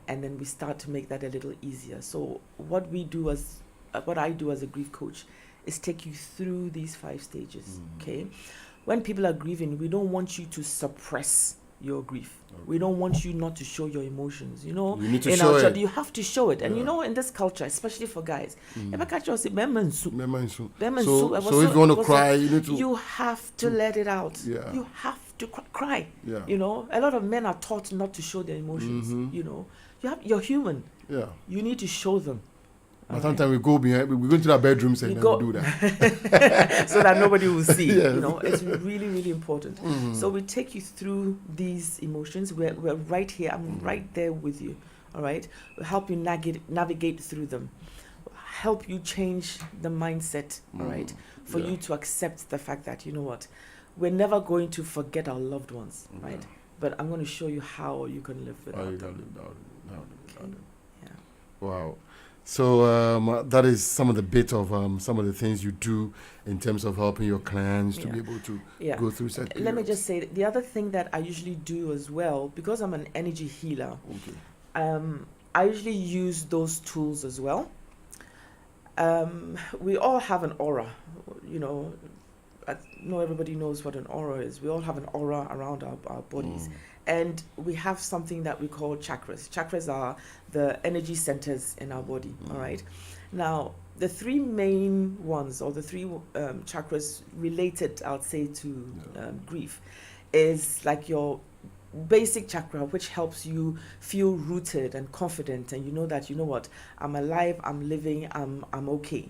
And then we start to make that a little easier. So what I do as a grief coach is take you through these 5 stages, okay? When people are grieving, we don't want you to suppress your grief. We don't want you not to show your emotions. You know, you need to in show our it. culture, you have to show it. And you know, in this culture, especially for guys, So so if you want to cry, you need to. You have to let it out. Yeah. You have to cry. Yeah. You know, a lot of men are taught not to show their emotions. You know, you're human. Yeah. You need to show them. But sometimes we go into our bedrooms and then we do that. So that nobody will see. Yes. You know, it's really, really important. So we take you through these emotions. We're right here. I'm right there with you. All right. We'll help you navigate through them. Help you change the mindset. All right. For you to accept the fact that, you know what, we're never going to forget our loved ones. Right. But I'm going to show you how you can live without them. Yeah. Wow. So that is some of the bit of some of the things you do in terms of helping your clients to be able to go through certain Let me periods. just say, the other thing that I usually do as well, because I'm an energy healer, I usually use those tools as well. We all have an aura, you know. I know everybody knows what an aura is. We all have an aura around our bodies. And we have something that we call chakras. Chakras are the energy centers in our body, all right? Now, the 3 main ones, or the 3 chakras related, I'll say, to grief, is like your basic chakra, which helps you feel rooted and confident, and you know that, you know what, I'm alive, I'm living, I'm okay.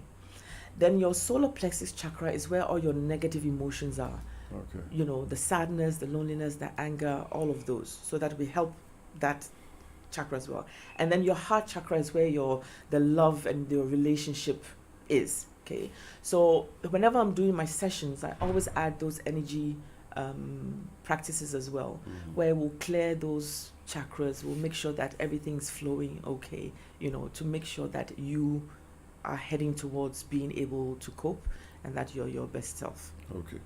Then your solar plexus chakra is where all your negative emotions are. Okay. You know, the sadness, the loneliness, the anger, all of those, so that we help that chakra as well. And then your heart chakra is where the love and your relationship is. Okay. So whenever I'm doing my sessions, I always add those energy practices as well, where we'll clear those chakras, we'll make sure that everything's flowing okay, you know, to make sure that you are heading towards being able to cope and that you're your best self. Okay.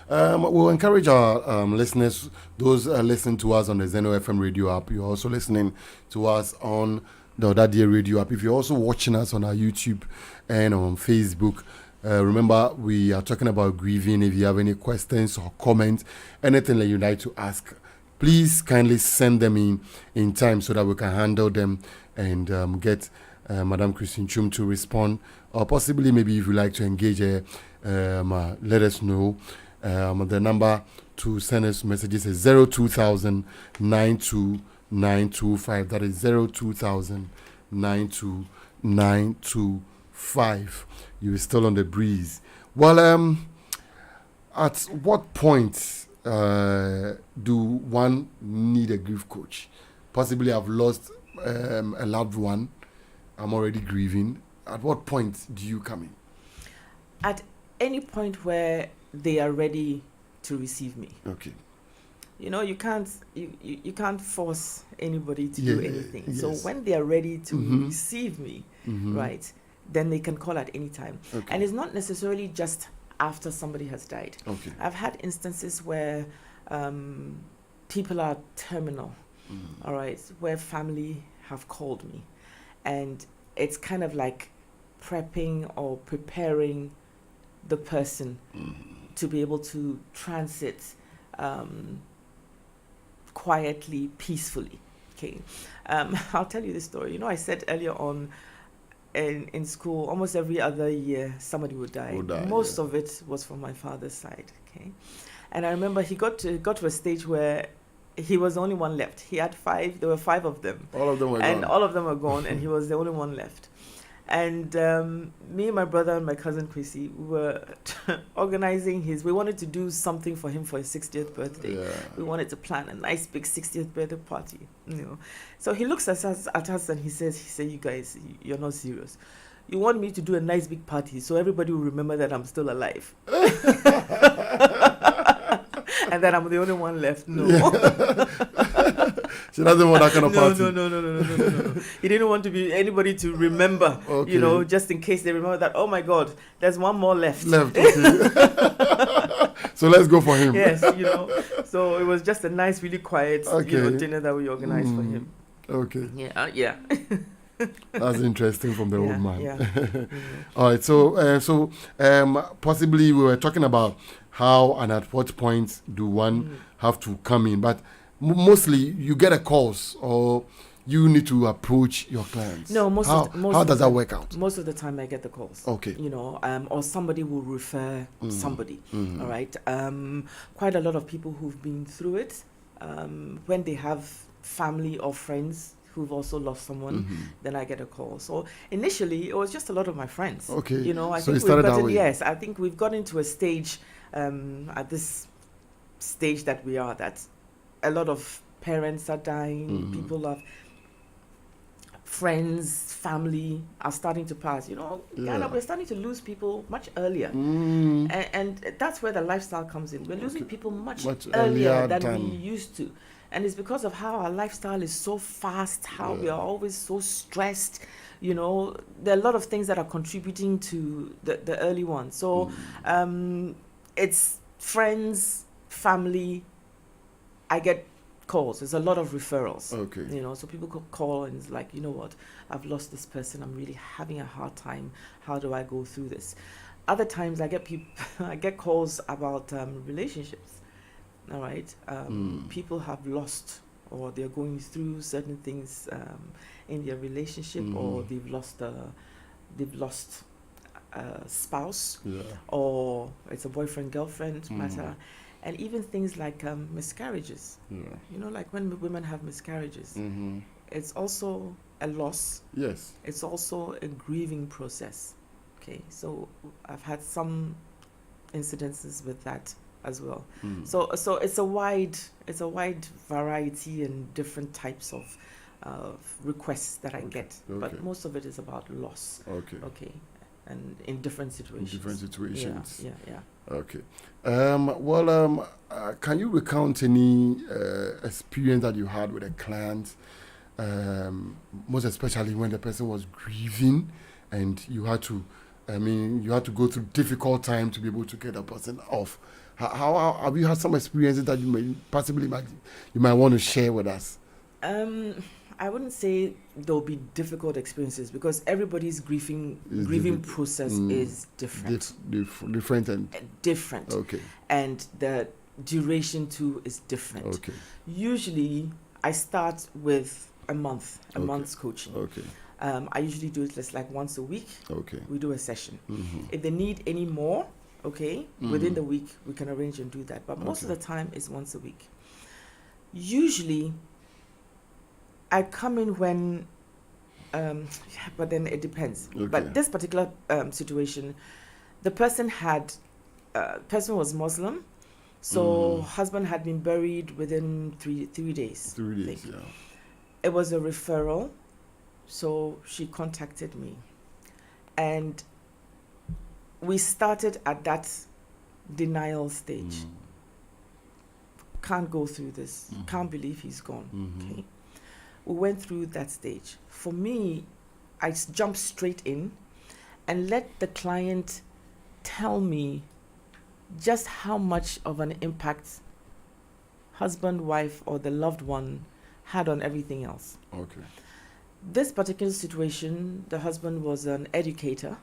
We'll encourage our listeners, those listening to us on the Zeno FM radio app. You're also listening to us on the ỌDADEƐ radio app. If you're also watching us on our YouTube and on Facebook, remember we are talking about grieving. If you have any questions or comments, anything that you'd like to ask, please kindly send them in time so that we can handle them and get Madam Christine Chum to respond, or possibly maybe if you like to engage her, let us know. The number to send us messages is 02000 92925. That is 02000 92925. You're still on the breeze. Well, at what point do one need a grief coach? Possibly I've lost a loved one. I'm already grieving. At what point do you come in? At any point where they are ready to receive me. Okay. You know, you can't force anybody to do anything. Yes. So when they are ready to receive me, right, then they can call at any time. Okay. And it's not necessarily just after somebody has died. Okay. I've had instances where people are terminal, all right, where family have called me. And it's kind of like prepping or preparing the person to be able to transit quietly, peacefully. Okay. I'll tell you this story. You know, I said earlier on in school, almost every other year, somebody would die. Most of it was from my father's side. Okay. And I remember he got to a stage where he was the only one left. He had 5. There were 5 of them. All of them were gone. And all of them were gone, and he was the only one left. And me and my brother and my cousin Chrissy were organizing we wanted to do something for him for his 60th birthday. Yeah. We wanted to plan a nice big 60th birthday party. You know. So he looks at us and he said, you guys, you're not serious. You want me to do a nice big party so everybody will remember that I'm still alive. And that I'm the only one left. No. She doesn't want that kind of party. No. He didn't want anybody to remember, just in case they remember that, oh my God, there's one more left. Okay. So let's go for him. Yes, So it was just a nice, really quiet, dinner that we organized for him. Okay. Yeah. That's interesting from the old man. Yeah. All right. So possibly we were talking about how and at what point do one have to come in, but mostly you get a calls or you need to approach your clients. No, how does that work out? Most of the time I get the calls. Okay. Or somebody will refer somebody. All right. Quite a lot of people who've been through it, when they have family or friends who've also lost someone, then I get a call. So initially it was just a lot of my friends. Okay. I so think it started that way. Yes, I think we've gotten to a stage, at this stage that we are, that a lot of parents are dying, people have friends, family are starting to pass. We're starting to lose people much earlier. And that's where the lifestyle comes in. We're losing people much earlier than we used to. And it's because of how our lifestyle is so fast, how we are always so stressed. There are a lot of things that are contributing to the early ones. So it's friends, family. I get calls. There's a lot of referrals. Okay. So people could call and it's like, you know what, I've lost this person. I'm really having a hard time. How do I go through this? Other times I get calls about relationships. All right. People have lost, or they're going through certain things in their relationship, or they've lost a spouse, or it's a boyfriend girlfriend matter, and even things like miscarriages. Like when women have miscarriages, it's also a loss. Yes. It's also a grieving process. Okay. So I've had some incidences with that as well. So it's a wide variety and different types of requests that I get, but most of it is about loss. Okay, and in different situations. Yeah. Okay. Can you recount any experience that you had with a client, most especially when the person was grieving and you had to go through difficult time to be able to get a person off? How have you had some experiences that you might want to share with us? I wouldn't say there'll be difficult experiences because everybody's grieving process is different. Different. Okay. And the duration too is different. Okay. Usually, I start with a month's coaching. Okay. I usually do it just like once a week. Okay. We do a session. If they need any more, within the week we can arrange and do that. But most of the time it's once a week. Usually, I come in when, but then it depends. But this particular situation, the person was Muslim, so husband had been buried within 3 days. 3 days, yeah. It was a referral, so she contacted me, and we started at that denial stage. Can't go through this. Can't believe he's gone. Okay. We went through that stage. For me, I jumped straight in and let the client tell me just how much of an impact husband, wife, or the loved one had on everything else. Okay. This particular situation, the husband was an educator,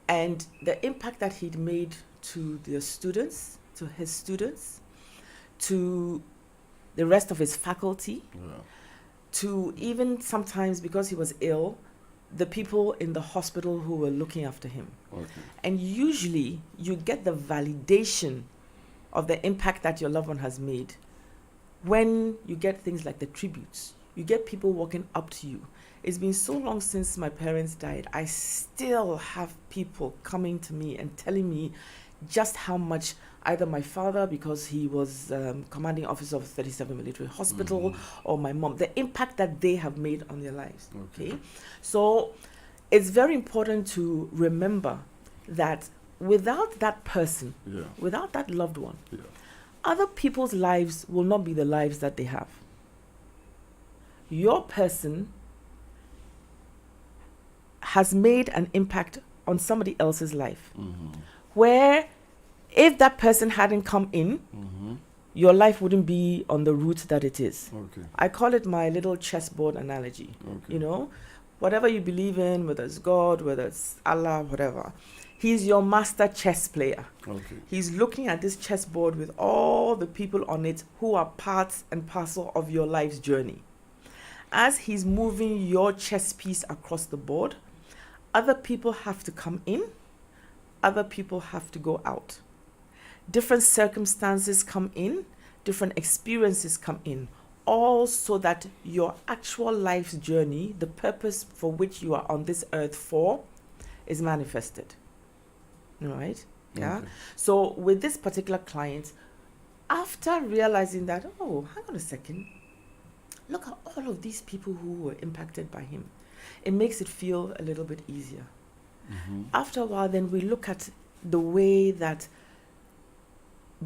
and the impact that he'd made to his students, to the rest of his faculty, to even sometimes, because he was ill, the people in the hospital who were looking after him. And usually you get the validation of the impact that your loved one has made when you get things like the tributes. You get people walking up to you. It's been so long since my parents died. I still have people coming to me and telling me just how much either my father, because he was commanding officer of 37 Military Hospital, or my mom, the impact that they have made on their lives. Okay. So it's very important to remember that without that person, without that loved one, other people's lives will not be the lives that they have. your person has made an impact on somebody else's life. Where if that person hadn't come in, your life wouldn't be on the route that it is. Okay. I call it my little chessboard analogy. Okay. You know, whatever you believe in, whether it's God, whether it's Allah, whatever, he's your master chess player. Okay. He's looking at this chessboard with all the people on it who are parts and parcel of your life's journey. As he's moving your chess piece across the board, other people have to come in, other people have to go out. Different circumstances come in, different experiences come in, all so that your actual life's journey, the purpose for which you are on this earth for, is manifested. All right? Yeah. Okay. So with this particular client, after realizing that, oh, hang on a second, look at all of these people who were impacted by him, it makes it feel a little bit easier. After a while, then we look at the way that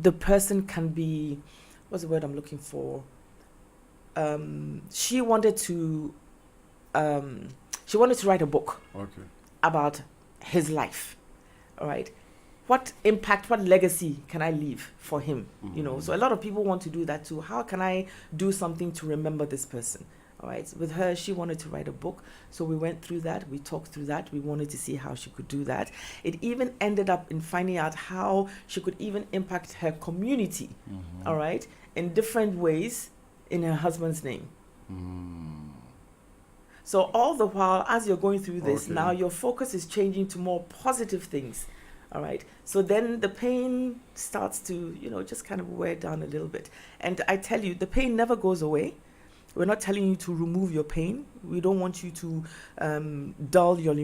the person can be, what's the word I'm looking for? She wanted to write a book about his life. All right. What impact, what legacy can I leave for him? You know, so a lot of people want to do that too. How can I do something to remember this person? All right. With her, she wanted to write a book. So we went through that. We talked through that. We wanted to see how she could do that. It even ended up in finding out how she could even impact her community. All right. In different ways in her husband's name. So all the while, as you're going through this, now your focus is changing to more positive things. All right. So then the pain starts to, you know, just kind of wear down a little bit. And I tell you, the pain never goes away. We're not telling you to remove your pain. We don't want you to dull your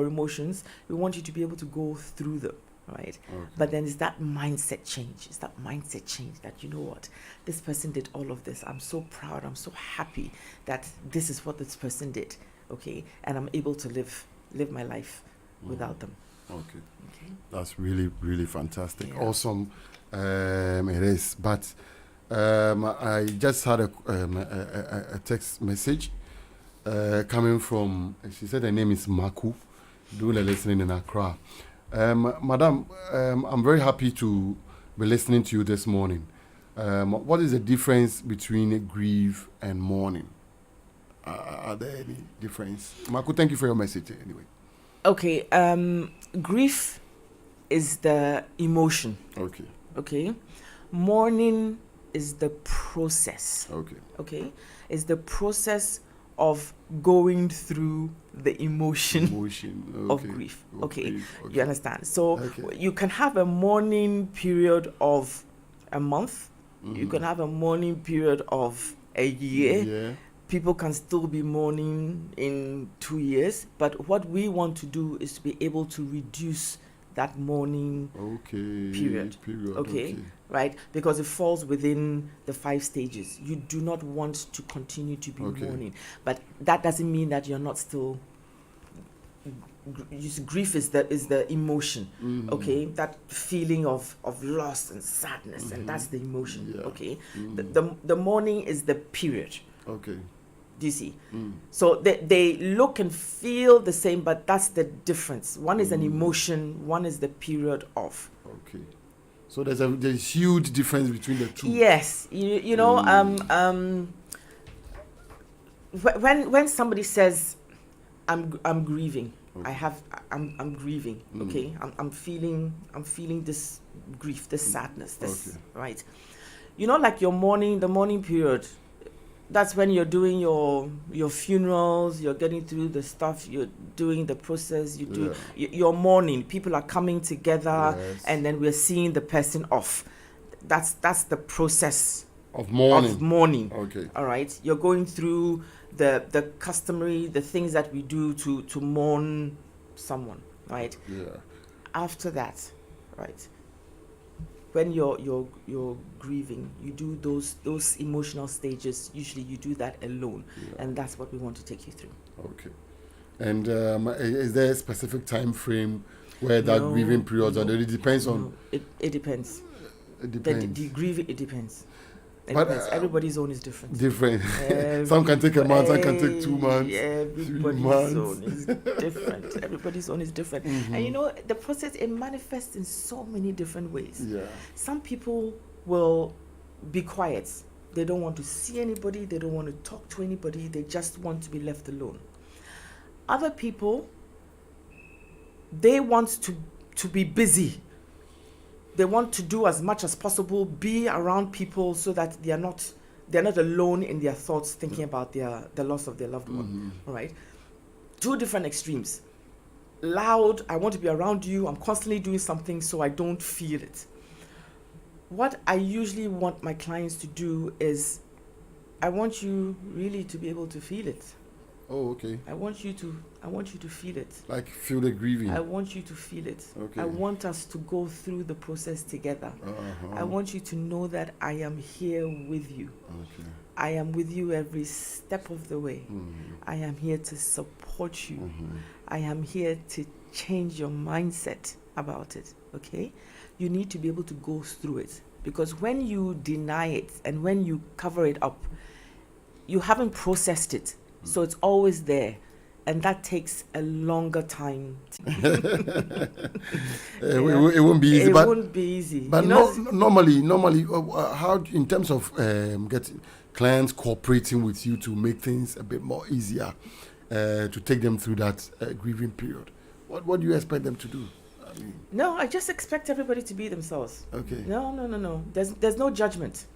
emotions. We want you to be able to go through them, right? But then it's that mindset change. It's that mindset change that, you know what, this person did all of this. I'm so proud. I'm so happy that this is what this person did, okay? And I'm able to live my life without them. Okay. That's really, really fantastic. Awesome. It is. But I just had a text message coming from, she said her name is Maku, doing a listening in Accra. Madam, I'm very happy to be listening to you this morning. What is the difference between grief and mourning? Are there any difference? Maku, thank you for your message anyway. Okay, grief is the emotion. Okay. Okay. Mourning is the process. Okay. Okay. It's the process of going through the emotion of grief. Okay. You understand? So you can have a mourning period of a month. You can have a mourning period of a year. People can still be mourning in 2 years, but what we want to do is to be able to reduce that mourning period. Okay, right? Because it falls within the 5 stages. You do not want to continue to be mourning, but that doesn't mean that you're not still. Grief is the emotion, okay? That feeling of loss and sadness, and that's the emotion, okay? The mourning is the period. Okay. Do you see? So they look and feel the same, but that's the difference. One is an emotion, one is the period of. Okay. So there's huge difference between the two. Yes. You know, when somebody says, I'm grieving, I'm grieving, okay? I'm feeling this grief, this sadness, this, right? You know, like the mourning period, that's when you're doing your funerals, you're getting through the stuff, you're doing the process, you're mourning. People are coming together, and then we're seeing the person off. That's the process of mourning. Okay. All right. You're going through the customary, the things that we do to mourn someone, right? Yeah. After that, right, when you're grieving, you do those emotional stages. Usually you do that alone, and that's what we want to take you through. Okay. And is there a specific time frame where that grieving periods are? It depends on. It depends. It depends. The grieving, it depends. Everybody's own is different. Some can take a month, some can take 2 months. Everybody's own is different. Everybody's own is different. And you know, the process, it manifests in so many different ways. Yeah. Some people will be quiet. They don't want to see anybody. They don't want to talk to anybody. They just want to be left alone. Other people, they want to be busy. They want to do as much as possible, be around people so that they're not alone in their thoughts thinking about the loss of their loved one. All right? Two different extremes. Loud, I want to be around you. I'm constantly doing something so I don't feel it. What I usually want my clients to do is I want you really to be able to feel it. Oh, okay. I want you to feel it. Like feel the grieving. I want you to feel it. Okay. I want us to go through the process together. I want you to know that I am here with you. Okay. I am with you every step of the way. I am here to support you. I am here to change your mindset about it. Okay? You need to be able to go through it, because when you deny it and when you cover it up, you haven't processed it. So it's always there, and that takes a longer time. It won't be easy. It won't be easy. But normally, how in terms of getting clients cooperating with you to make things a bit more easier, to take them through that grieving period, what do you expect them to do? No, I just expect everybody to be themselves. Okay. No. There's no judgment.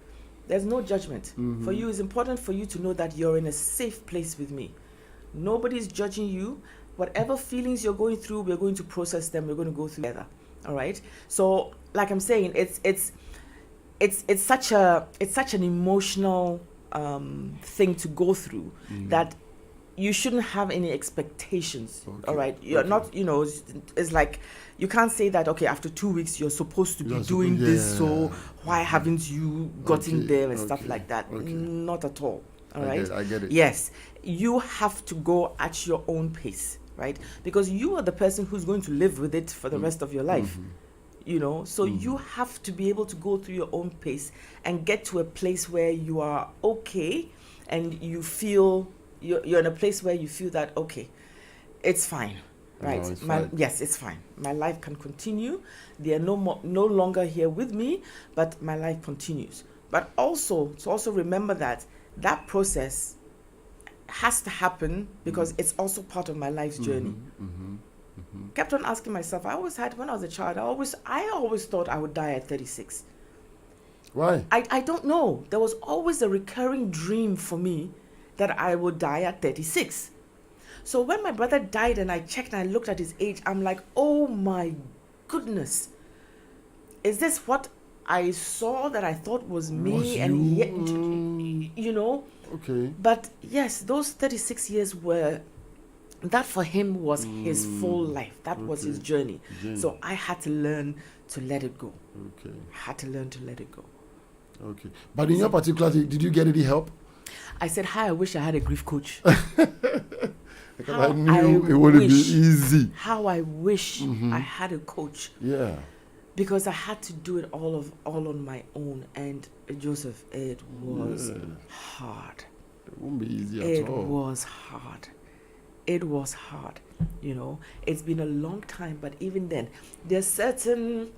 There's no judgment. For you, it's important for you to know that you're in a safe place with me. Nobody's judging you. Whatever feelings you're going through, we're going to process them. We're going to go through together. All right. So, like I'm saying, it's such an emotional thing to go through that you shouldn't have any expectations. Okay. All right. You're not. It's like you can't say that. Okay, after 2 weeks, you're supposed to be doing this. So why haven't you gotten there and stuff like that? Not at all. All right. I get it. Yes, you have to go at your own pace, right? Because you are the person who's going to live with it for the rest of your life. So you have to be able to go through your own pace and get to a place where you are okay, and you feel you're in a place where you feel that okay, it's fine. Right. No, it's fine. Yes, it's fine. My life can continue. They are no longer here with me, but my life continues. But also remember that process has to happen because it's also part of my life's journey. Kept on asking myself. When I was a child, I always thought I would die at 36. Why? I don't know. There was always a recurring dream for me that I would die at 36. So when my brother died and I checked and I looked at his age, I'm like, oh my goodness. Is this what I saw that I thought was me? And yet, Okay. But yes, those 36 years that for him was his full life. That was his journey. So I had to learn to let it go. Okay. I had to learn to let it go. Okay. But in your particular, did you get any help? I said, hi, I wish I had a grief coach. I knew it wouldn't be easy. How I wish I had a coach. Yeah. Because I had to do it all on my own. And Joseph, it was hard. It won't be easy at all. It was hard. It was hard. It's been a long time, but even then, there's certain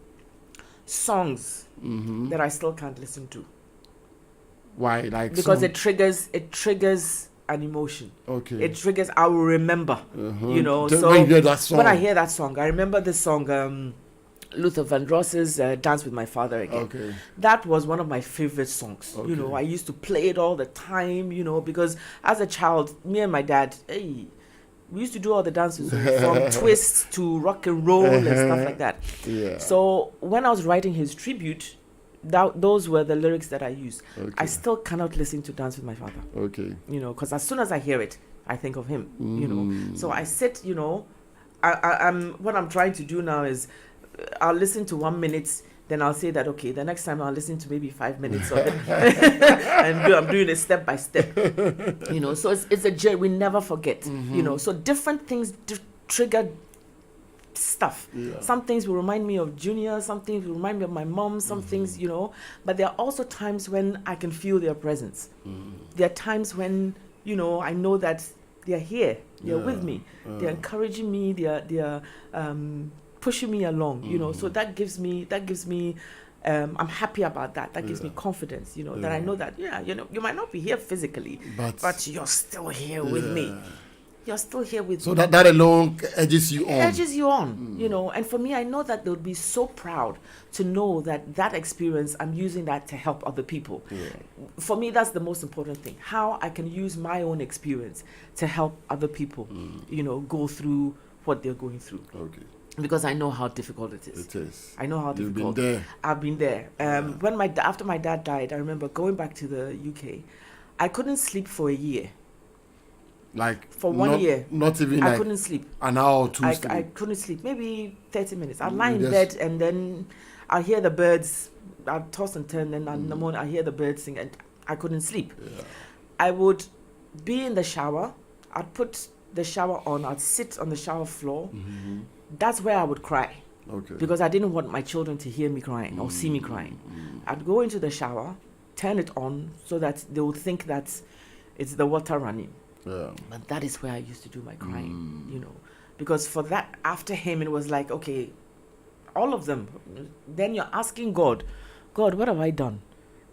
songs that I still can't listen to. Why? Like because it triggers an emotion. Okay. It triggers. I will remember. So when you hear that song, when I hear that song, I remember this song. Luther Vandross's "Dance with My Father Again." Okay. That was one of my favorite songs. Okay. I used to play it all the time. Because as a child, me and my dad, we used to do all the dances from twists to rock and roll and stuff like that. Yeah. So when I was writing his tribute, those were the lyrics that I used. Okay. I still cannot listen to Dance with My Father. Okay. Because as soon as I hear it, I think of him. So I sit. I'm what I'm trying to do now is I'll listen to 1 minute, then I'll say that okay, the next time I'll listen to maybe 5 minutes of it, and I'm doing it step by step. So it's a journey. We never forget. So different things trigger stuff. Yeah. Some things will remind me of Junior, some things will remind me of my mom, some things, you know. But there are also times when I can feel their presence. There are times when, you know, I know that they're here, they're with me, they're encouraging me, they're pushing me along, you know. So that gives me I'm happy about that. That gives me confidence, you know, that I know that, you know, you might not be here physically, but you're still here with me. You're still here with me. So that alone edges you on. Edges you on, you know. And for me, I know that they would be so proud to know that experience, I'm using that to help other people. For me, that's the most important thing. How I can use my own experience to help other people, you know, go through what they're going through. Okay. Because I know how difficult it is. It is. I know how You've difficult. been there. I've been there. When after my dad died, I remember going back to the UK. I couldn't sleep for a year. Like For 1 year. Not even I like couldn't sleep. An hour or two. I couldn't sleep. Maybe 30 minutes. I'd lie in Yes. bed and then I hear the birds. I'd toss and turn, and in the morning I hear the birds sing, and I couldn't sleep. I would be in the shower. I'd put the shower on. I'd sit on the shower floor. That's where I would cry. Okay. Because I didn't want my children to hear me crying or see me crying. I'd go into the shower, turn it on so that they would think that it's the water running. But that is where I used to do my crying, you know. Because for that, after him, it was like, okay, all of them. Then you're asking God, what have I done?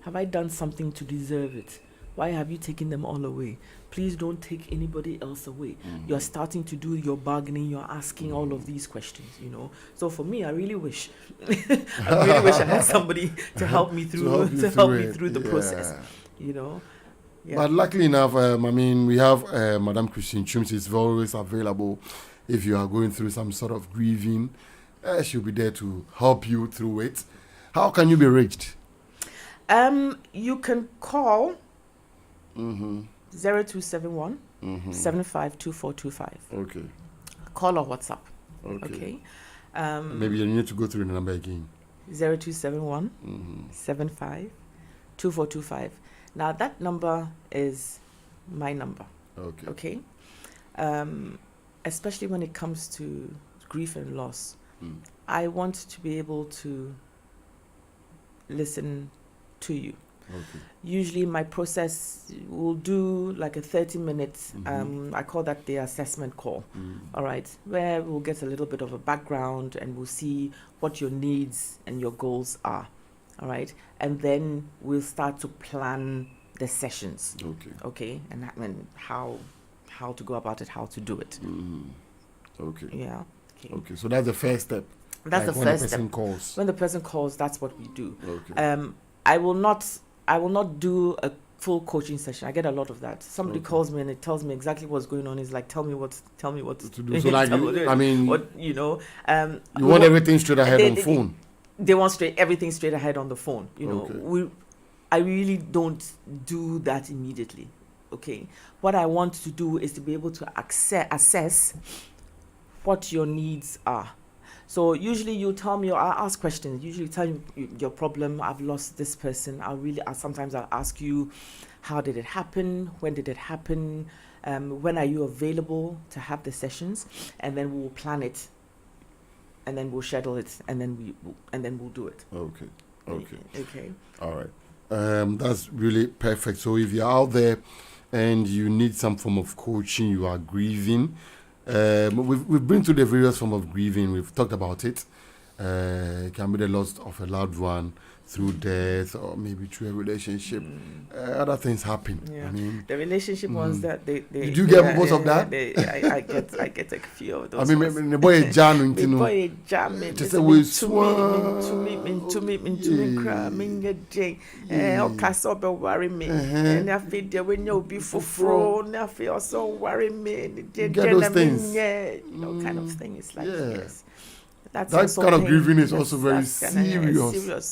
Have I done something to deserve it? Why have you taken them all away? Please don't take anybody else away. You're starting to do your bargaining. You're asking all of these questions, you know. So for me, I really wish, I had somebody to help me through, through the process, you know. Yeah. But luckily enough, I mean, we have Madam Christine Chums is always available if you are going through some sort of grieving. She'll be there to help you through it. How can you be reached? You can call 0271 752425. Okay. Call or WhatsApp. Okay. Okay. Maybe you need to go through the number again. 0271 752425. Now that number is my number. Okay. Okay. Especially when it comes to grief and loss, I want to be able to listen to you. Okay. Usually my process will do like a 30 minutes, I call that the assessment call, all right, where we'll get a little bit of a background and we'll see what your needs and your goals are, all right, and then we'll start to plan the sessions, okay, and how to go about it, how to do it. Okay. Yeah. Okay, so that's the first step. That's like the when first the person step. calls. When the person calls, that's what we do. Okay. I will not do a full coaching session. I get a lot of that. Somebody calls me and it tells me exactly what's going on. It's like, tell me what to do. So like, what, you know, you want everything straight ahead on phone. They want everything straight ahead on the phone. You know, I really don't do that immediately. Okay, what I want to do is to be able to assess what your needs are. So usually you tell me, or I ask questions. Usually tell you your problem. I've lost this person. Sometimes I'll ask you, how did it happen? When did it happen? When are you available to have the sessions? And then we'll plan it, and then we'll schedule it, and then we'll do it. Okay. Okay. All right. That's really perfect. So if you're out there and you need some form of coaching, you are grieving. We've been through the various forms of grieving. We've talked about it. It can be the loss of a loved one through death, or maybe through a relationship. Other things happen. Yeah. I mean, the relationship ones that they did you get most of that? I get a few of those. I mean, the boy is jamming. The boy is jamming. Just a way to me, cry, me, also be worry me, and I feel the when you be for I feel also worry me. Get those things. Kind of thing. It's like yes. That kind of grieving is also very serious.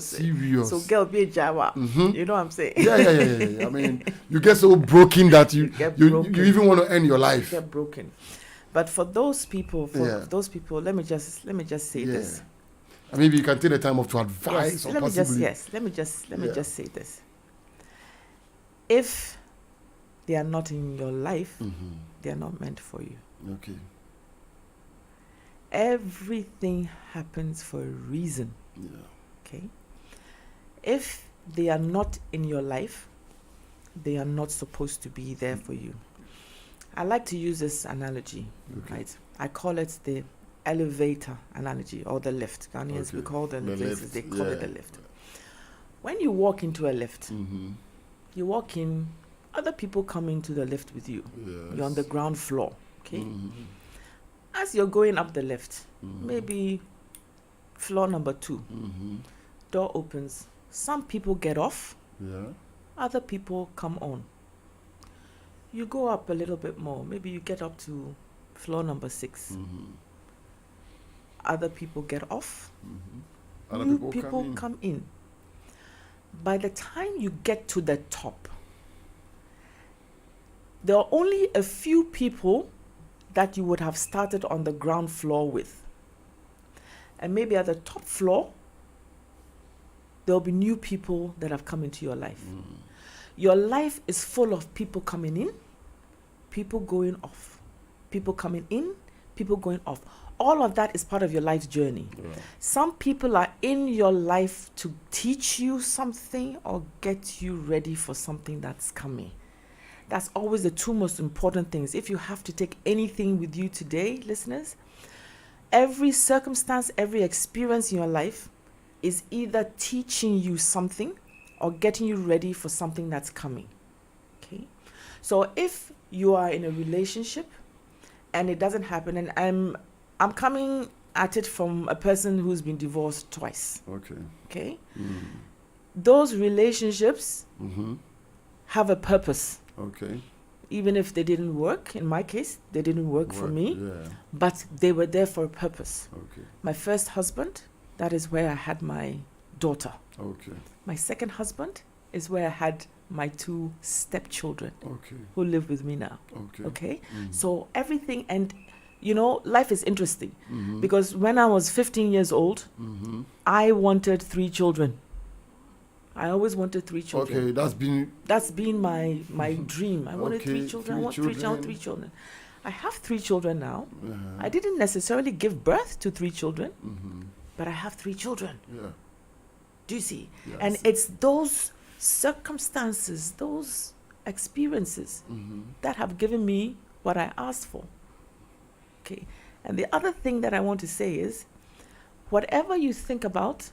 Serious. So girl be a Jawa. You know what I'm saying? Yeah. I mean, you get so broken that you even want to end your life. You get broken. But for those people, let me just say this. And maybe you can take the time off to advise. Let me just say this. If they are not in your life, they are not meant for you. Okay. Everything happens for a reason. Yeah. Okay? If they are not in your life, they are not supposed to be there for you. I like to use this analogy, right? I call it the elevator analogy, or the lift. Ghanaians, we call them The places, lift, they call it yeah. the lift. When you walk into a lift, you walk in, other people come into the lift with you. You're on the ground floor, okay? As you're going up the lift, maybe floor number 2, door opens, some people get off, other people come on. You go up a little bit more, maybe you get up to floor number 6. Other people get off, Other new people people come in. By the time you get to the top, there are only a few people that you would have started on the ground floor with. And maybe at the top floor, there'll be new people that have come into your life. Your life is full of people coming in, people going off, people coming in, people going off. All of that is part of your life's journey. Some people are in your life to teach you something or get you ready for something that's coming. That's always the two most important things. If you have to take anything with you today, listeners, every circumstance, every experience in your life is either teaching you something or getting you ready for something that's coming. Okay? So if you are in a relationship and it doesn't happen, and I'm coming at it from a person who's been divorced twice. Okay? Those relationships have a purpose. Even if they didn't work, in my case, they didn't work for me, but they were there for a purpose. My first husband, that is where I had my daughter. My second husband is where I had my 2 stepchildren who live with me now. So everything, and you know, life is interesting because when I was 15 years old, I wanted 3 children. I always wanted 3 children. That's been my dream. I wanted 3 children. I want 3 children. I have 3 children now. I didn't necessarily give birth to 3 children, but I have 3 children. Do you see? Yes. And it's those circumstances, those experiences that have given me what I asked for. Okay. And the other thing that I want to say is, whatever you think about,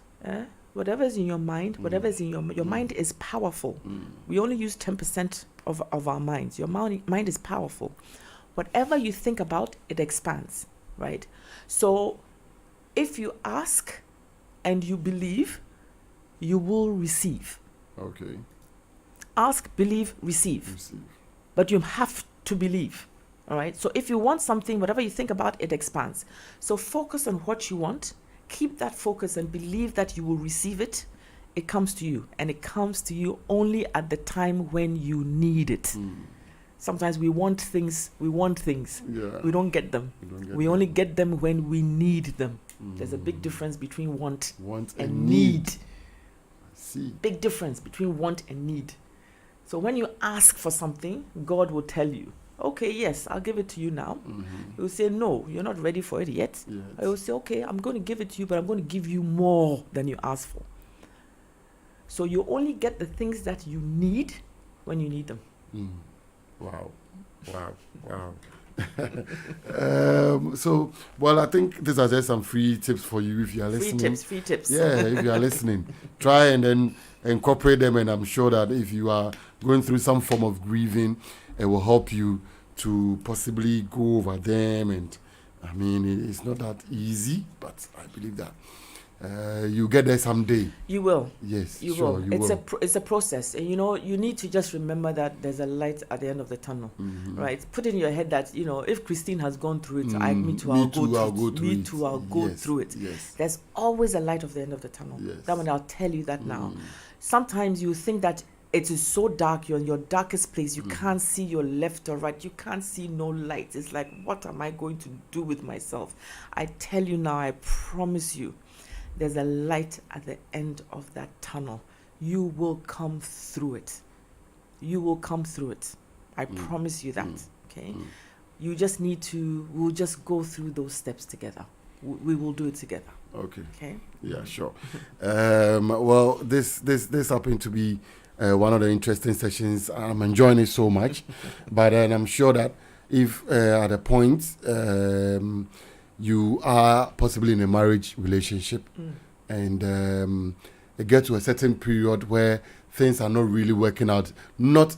whatever is in your mind, whatever is in your mind is powerful. We only use 10% of our minds. Your mind is powerful. Whatever you think about, it expands, right? So if you ask and you believe, you will receive. Ask, believe, receive. But you have to believe, all right? So if you want something, whatever you think about, it expands. So focus on what you want. Keep that focus and believe that you will receive it. It comes to you, and it comes to you only at the time when you need it. Sometimes we want things. We don't get them. We only get them when we need them. There's a big difference between want and need. Big difference between want and need. So when you ask for something, God will tell you, okay, yes, I'll give it to you now. He will say, no, you're not ready for it yet. I will say, okay, I'm going to give it to you, but I'm going to give you more than you asked for. So you only get the things that you need when you need them. Wow. So, well, I think these are just some free tips for you if you are listening. Free tips. Yeah, if you are listening. Try and then incorporate them, and I'm sure that if you are going through some form of grieving, it will help you to possibly go over them. And I mean, it's not that easy, but I believe that you get there someday. You will. Yes, you sure, will. you will. It's a process, and you need to just remember that there's a light at the end of the tunnel, right? Put in your head that if Christine has gone through it, I'll go through it. Yes. There's always a light at the end of the tunnel. Yes. That one, I'll tell you that now. Sometimes you think that it is so dark, you're in your darkest place, you can't see your left or right, you can't see no light. It's like, what am I going to do with myself? I tell you now, I promise you, there's a light at the end of that tunnel. You will come through it. I promise you that. Okay? You just need to, we'll just go through those steps together. we will do it together. Okay. Okay. Yeah, sure. Well, this happened to be one of the interesting sessions. I'm enjoying it so much, but I'm sure that if at a point you are possibly in a marriage relationship and it gets to a certain period where things are not really working out, not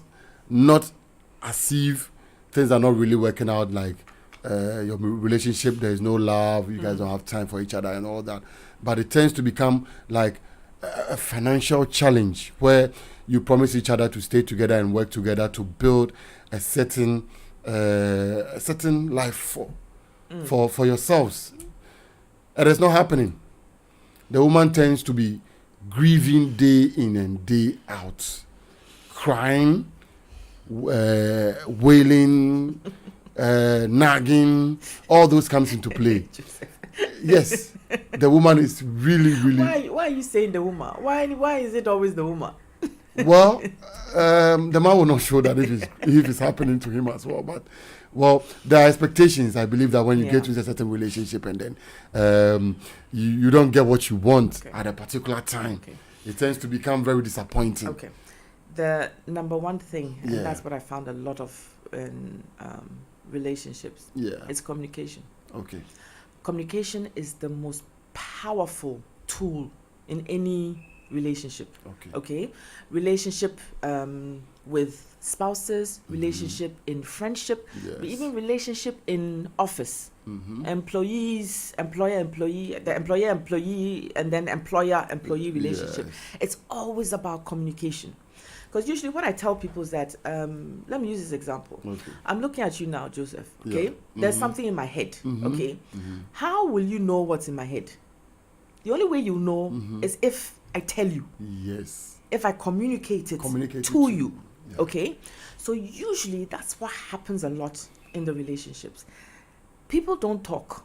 as if things are not really working out, like your relationship, there is no love, you guys don't have time for each other and all that, but it tends to become like a financial challenge where you promise each other to stay together and work together to build a certain life for yourselves. And it's not happening. The woman tends to be grieving day in and day out, crying, wailing, nagging, all those comes into play. Yes, the woman is really. Why are you saying the woman? Why is it always the woman? Well, the man will not show that if it's happening to him as well. But there are expectations. I believe that when you get into a certain relationship and then you don't get what you want at a particular time, it tends to become very disappointing. Okay. The number one thing, and that's what I found a lot of in relationships, is communication. Okay. Communication is the most powerful tool in any relationship. Okay. Relationship with spouses, relationship in friendship, even relationship in office. Employees, employer-employee, the employer-employee, and then employer-employee relationship. It's always about communication. Because usually what I tell people is that, let me use this example. I'm looking at you now, Joseph, okay? There's something in my head, okay? How will you know what's in my head? The only way you know is if I tell you. Yes. If I communicate it to you, okay? So usually that's what happens a lot in the relationships. People don't talk.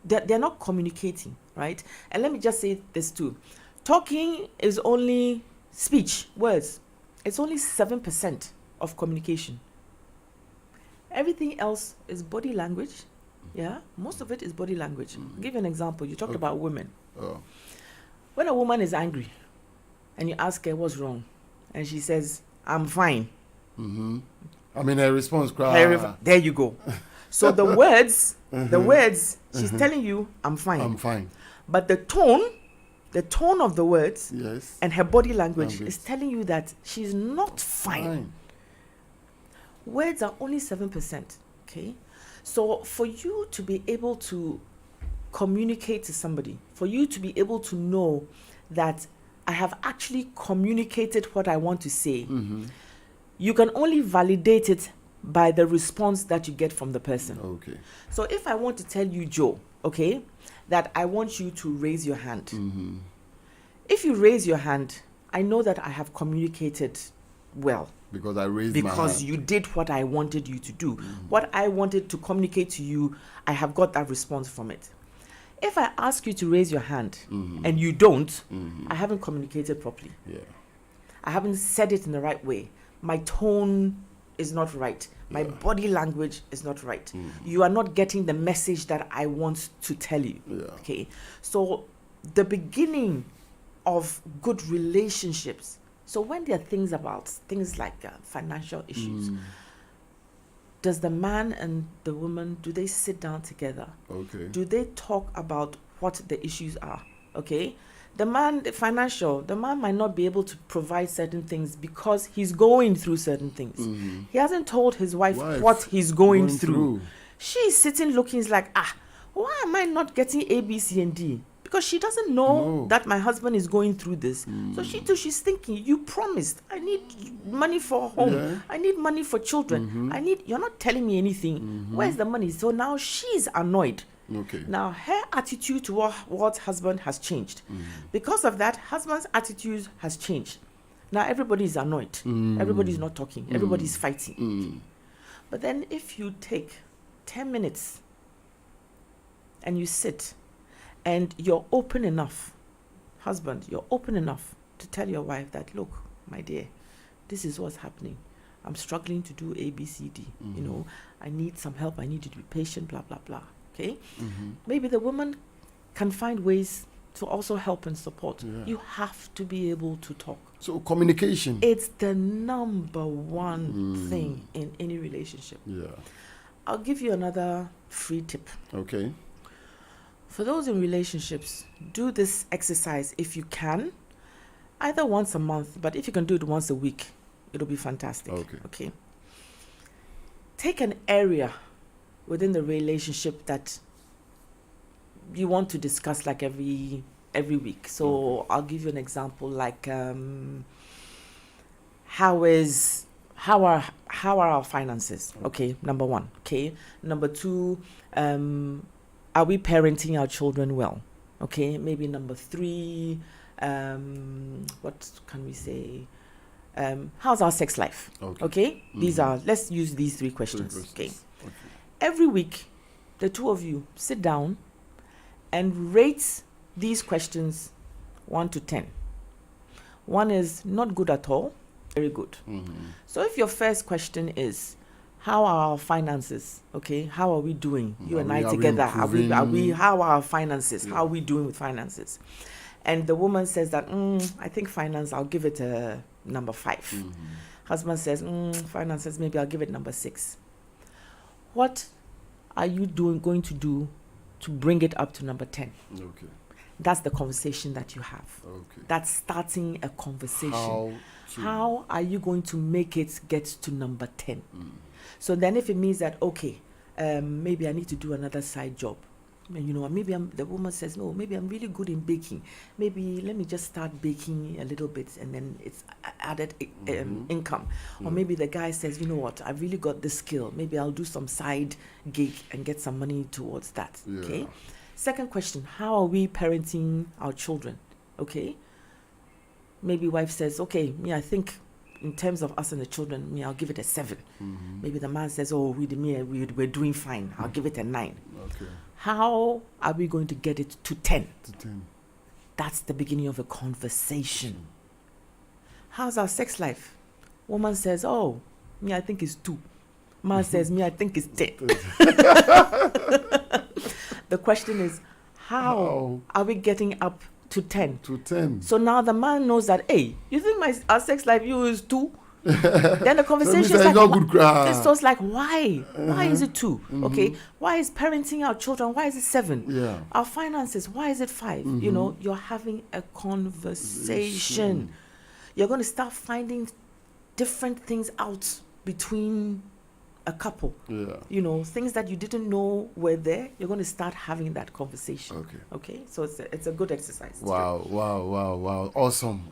They're not communicating, right? And let me just say this too. Talking is only speech, words. It's only 7% of communication. Everything else is body language. Yeah, most of it is body language. I'll give you an example. You talked about women. When a woman is angry and you ask her what's wrong, and she says, I'm fine. I mean, her response, there you go. So the words, she's telling you, I'm fine. I'm fine. But the tone of the words and her body language is telling you that she's not fine. Words are only 7%. Okay. So for you to be able to communicate to somebody, for you to be able to know that I have actually communicated what I want to say, you can only validate it by the response that you get from the person. Okay. So if I want to tell you, Joe, okay, that I want you to raise your hand. If you raise your hand, I know that I have communicated well. Because I raised my hand. Because you did what I wanted you to do. What I wanted to communicate to you, I have got that response from it. If I ask you to raise your hand and you don't, I haven't communicated properly. I haven't said it in the right way. My tone is not right. My body language is not right. You are not getting the message that I want to tell you. Okay. So the beginning of good relationships. So when there are things like financial issues, does the man and the woman, do they sit down together? Okay. Do they talk about what the issues are? Okay. The man might not be able to provide certain things because he's going through certain things. He hasn't told his wife what he's going through. She's sitting looking like, why am I not getting A, B, C, and D? Because she doesn't know that my husband is going through this. So she's thinking, you promised. I need money for home. Yeah. I need money for children. You're not telling me anything. Where's the money? So now she's annoyed. Okay. Now her attitude towards husband has changed. Because of that, husband's attitude has changed. Now everybody is annoyed. Everybody's not talking. Everybody's fighting. But then if you take 10 minutes and you sit and you're open enough, husband, you're open enough to tell your wife that, look, my dear, this is what's happening. I'm struggling to do A, B, C, D. You know, I need some help. I need you to be patient, blah, blah, blah. Okay, maybe the woman can find ways to also help and support. You have to be able to talk. So communication. It's the number one thing in any relationship. Yeah. I'll give you another free tip. Okay. For those in relationships, do this exercise if you can, either once a month, but if you can do it once a week, it'll be fantastic. Okay. Take an area within the relationship that you want to discuss like every week. So I'll give you an example, like how are our finances? Okay, number one. Okay, number two, are we parenting our children well? Okay, maybe number three, what can we say? How's our sex life? Okay, let's use these three questions. Okay. Every week, the two of you sit down and rate these questions 1 to 10. 1 is not good at all, very good. So if your first question is, how are our finances? Okay, how are we doing? You and I together. Are we? How are our finances? How are we doing with finances? And the woman says that, I think finance, I'll give it a number 5. Husband says, finances, maybe I'll give it number 6. What are you going to do to bring it up to number 10? Okay. That's the conversation that you have. Okay. That's starting a conversation. How are you going to make it get to number 10? So then if it means that, okay, maybe I need to do another side job. You know, maybe the woman says, no, maybe I'm really good in baking. Maybe let me just start baking a little bit and then it's added income. Or maybe the guy says, you know what, I've really got this skill. Maybe I'll do some side gig and get some money towards that. Okay. Second question, how are we parenting our children? Okay. Maybe wife says, okay, I think in terms of us and the children, I'll give it a 7. Maybe the man says, oh, we're doing fine. I'll give it a 9. Okay. How are we going to get it to 10? To 10. That's the beginning of a conversation. How's our sex life? Woman says, oh, I think it's 2. Man says, I think it's 10. The question is, how are we getting up to 10? To 10. So now the man knows that, hey, you think our sex life is 2? Then the conversation is like, so it's like, why? Why is it 2? Okay. Why is parenting our children? Why is it 7? Yeah. Our finances, why is it 5? You know, you're having a conversation. You're going to start finding different things out between a couple. You know, things that you didn't know were there. You're going to start having that conversation. Okay. So it's a good exercise. Wow. Awesome.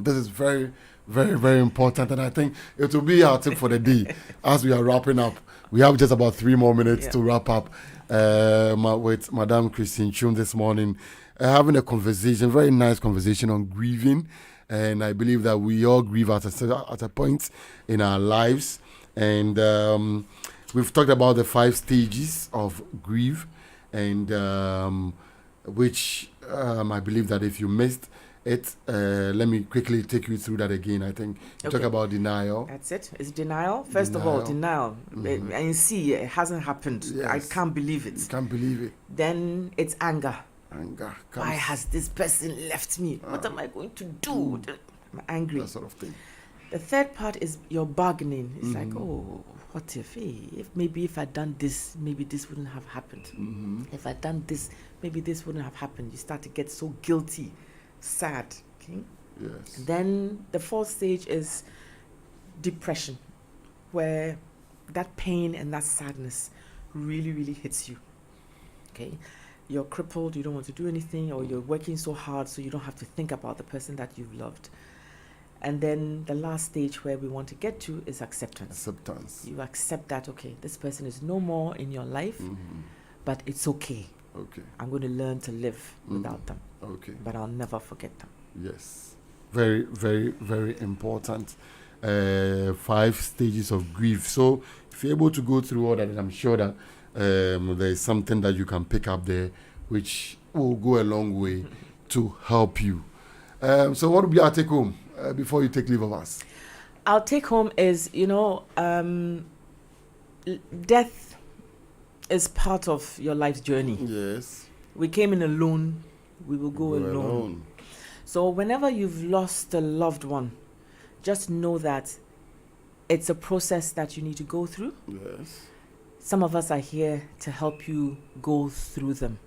This is very, very, very important, and I think it will be our tip for the day. As we are wrapping up, we have just about 3 more minutes to wrap up with Madame Christine Chum this morning, having a conversation, very nice conversation on grieving, and I believe that we all grieve at a point in our lives, and we've talked about the 5 stages of grief, and which I believe that if you missed it, let me quickly take you through that again. I think you talk about denial. That's it. It's denial. First of all, denial. And see, it hasn't happened. Yes. I can't believe it. You can't believe it. Then it's anger. Anger. Why has this person left me? What am I going to do? I'm angry. That sort of thing. The third part is your bargaining. It's like, oh, what if I'd done this, maybe this wouldn't have happened. If I'd done this, maybe this wouldn't have happened. You start to get so guilty, sad. Okay. Yes. Then the 4th stage is depression, where that pain and that sadness really, really hits you. Okay. You're crippled, you don't want to do anything, or you're working so hard so you don't have to think about the person that you've loved. And then the last stage where we want to get to is acceptance. You accept that, okay, this person is no more in your life, but it's okay. I'm going to learn to live without them. But I'll never forget them. Yes. Very, very, very important. 5 stages of grief. So if you're able to go through all that, I'm sure that there's something that you can pick up there which will go a long way to help you. So what would be our take home before you take leave of us? Our take home is, death is part of your life's journey. Yes. We came in alone, we will go alone. So whenever you've lost a loved one, just know that it's a process that you need to go through. Yes. Some of us are here to help you go through them.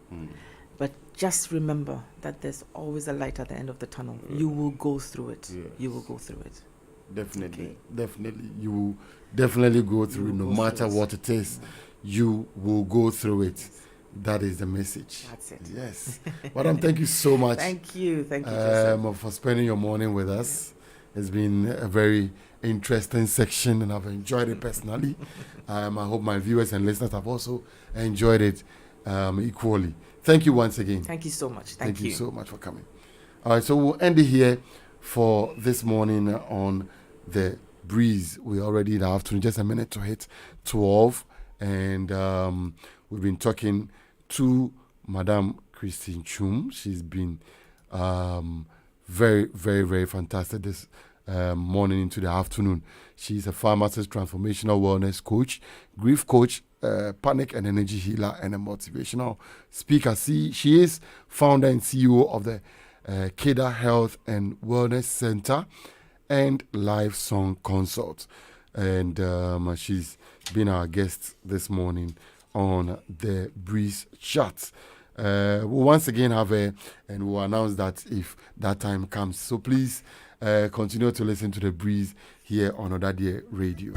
But just remember that there's always a light at the end of the tunnel. You will go through it. Yes. You will go through it. Definitely. Okay. Definitely. You will definitely go through, no matter what it is. You will go through it. That is the message. That's it. Yes. Madam, thank you so much. Thank you. Thank you, Joseph. For spending your morning with us. It's been a very interesting section, and I've enjoyed it personally. I hope my viewers and listeners have also enjoyed it equally. Thank you once again. Thank you so much. Thank you so much for coming. All right, so we'll end it here for this morning on The Breeze. We're already in the afternoon, just a minute to hit 12. And we've been talking to Madame Christine Chum. She's been very, very, very fantastic this morning into the afternoon. She's a pharmacist, transformational wellness coach, grief coach, panic and energy healer, and a motivational speaker. She is founder and CEO of the Keda Health and Wellness Center and Live Song Consult. And she's been our guest this morning on The Breeze Chat. We'll once again have her, and we'll announce that if that time comes. So please continue to listen to The Breeze here on ỌDADEƐ Radio.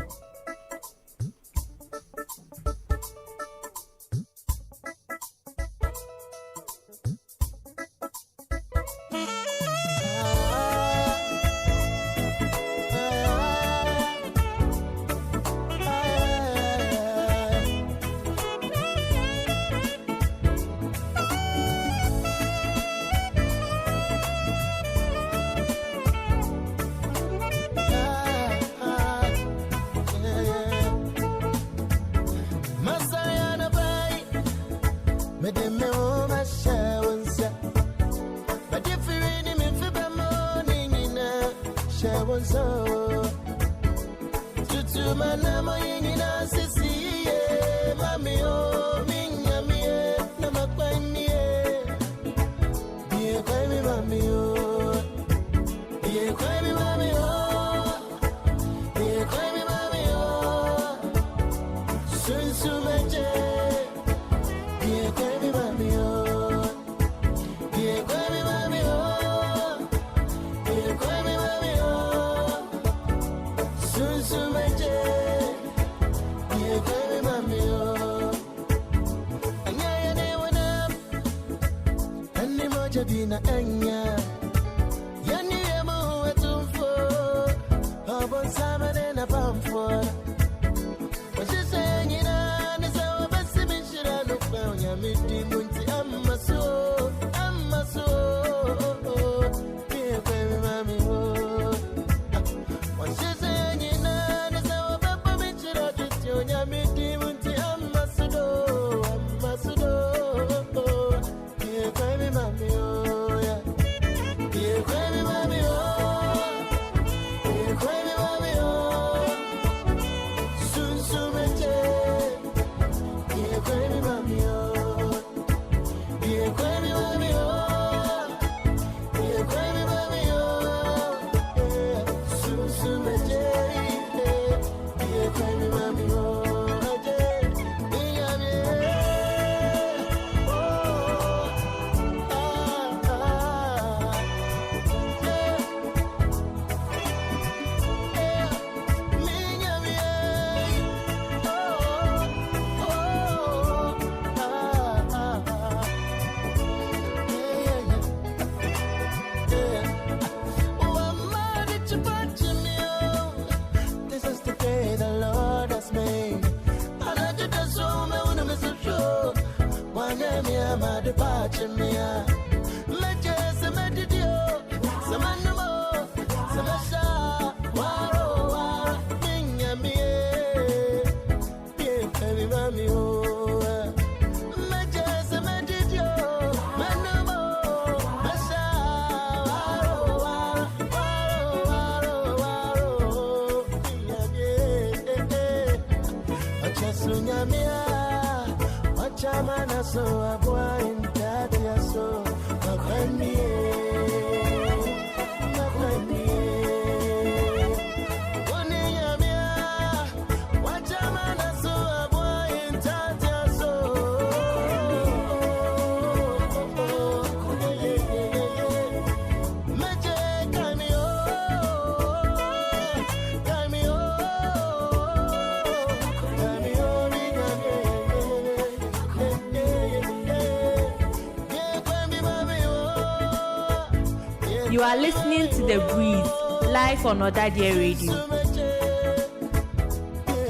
Wachamana so abwa intatia so makwendie. You are listening to The Breeze, live on ỌDADEƐ Radio.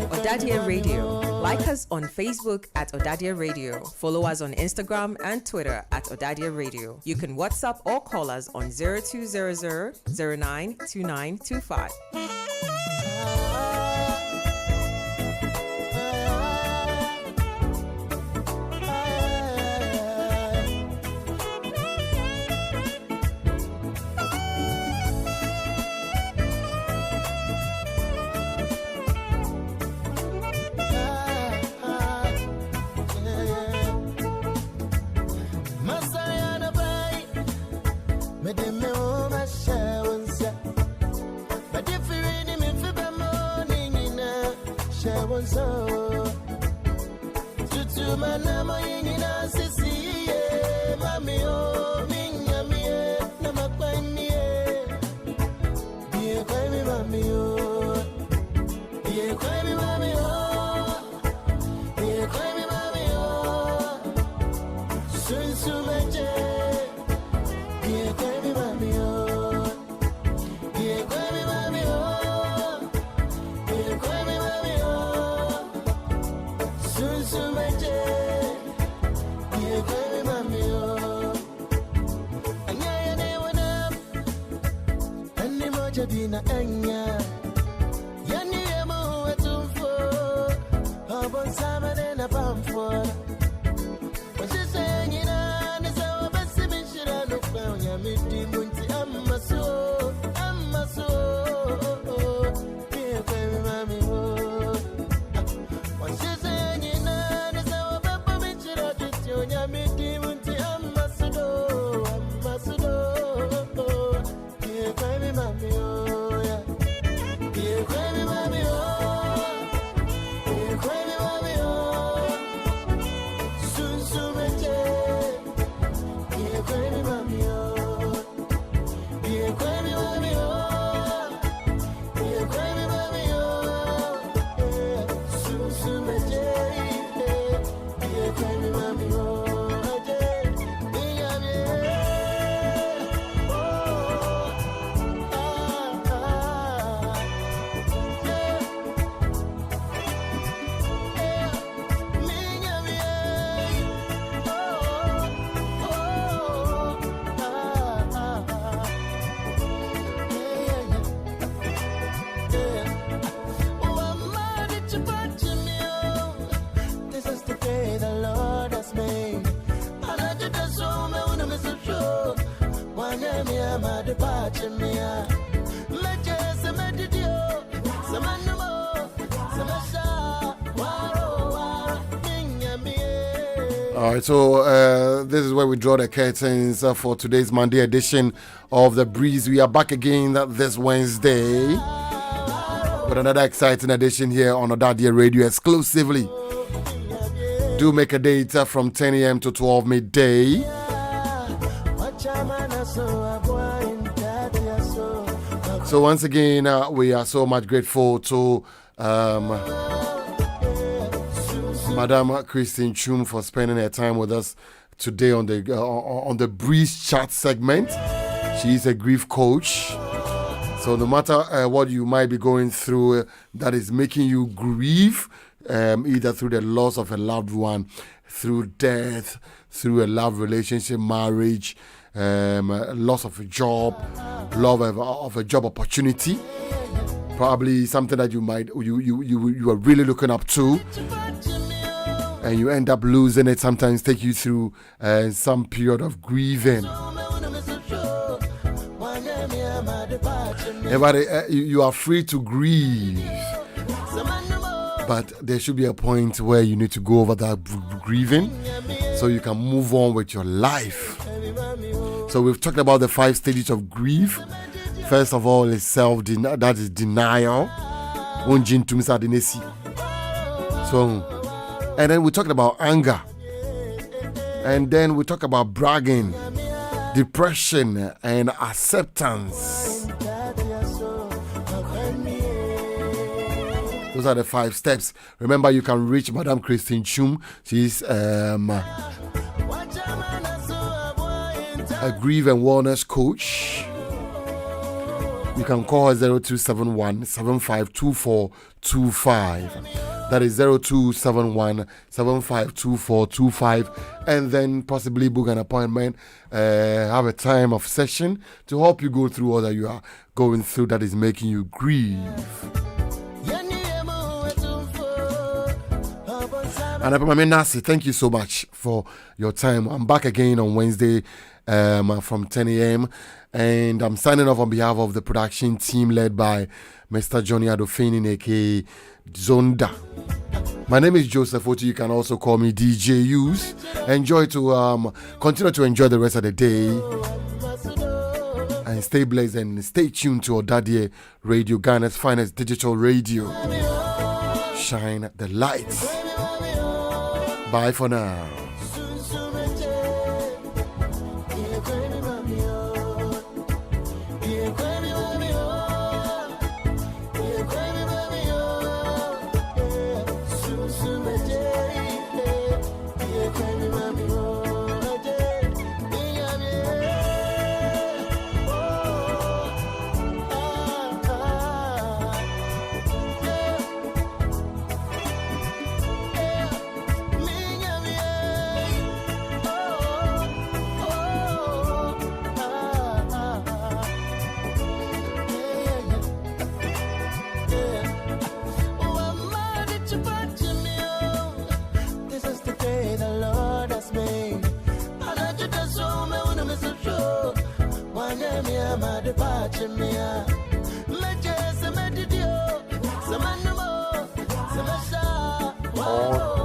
ỌDADEƐ Radio. Like us on Facebook at ỌDADEƐ Radio. Follow us on Instagram and Twitter at ỌDADEƐ Radio. You can WhatsApp or call us on 0200 092925. All right, so this is where we draw the curtains for today's Monday edition of The Breeze. We are back again this Wednesday with another exciting edition here on ỌDADEƐ Radio exclusively. Do make a date from 10 a.m. to 12 midday. So once again, we are so much grateful to Madam Christine Chum for spending her time with us today on the Breeze Chat segment. She is a grief coach. So no matter what you might be going through that is making you grieve, either through the loss of a loved one, through death, through a love relationship, marriage, loss of a job, love of a job opportunity, probably something that you are really looking up to, and you end up losing it, sometimes take you through some period of grieving. Everybody, you are free to grieve. but there should be a point where you need to go over that grieving so you can move on with your life. So we've talked about the 5 stages of grief. First of all is self-denial, that is denial. So, and then we talked about anger. And then we talk about bragging, depression, and acceptance. Those are the 5 steps. Remember, you can reach Madam Christine Chum. She's a grief and wellness coach. You can call her 0271 752425. That is 0271 752425. And then possibly book an appointment, have a time of session to help you go through all that you are going through that is making you grieve. And Nasi, thank you so much for your time. I'm back again on Wednesday from 10 a.m. And I'm signing off on behalf of the production team led by Mr. Johnny Adofini, aka Zonda. My name is Joseph Oti. You can also call me DJ Use. Continue to enjoy the rest of the day. And stay blessed and stay tuned to ỌDADEƐ Radio, Ghana's finest digital radio. Shine the light. Bye for now.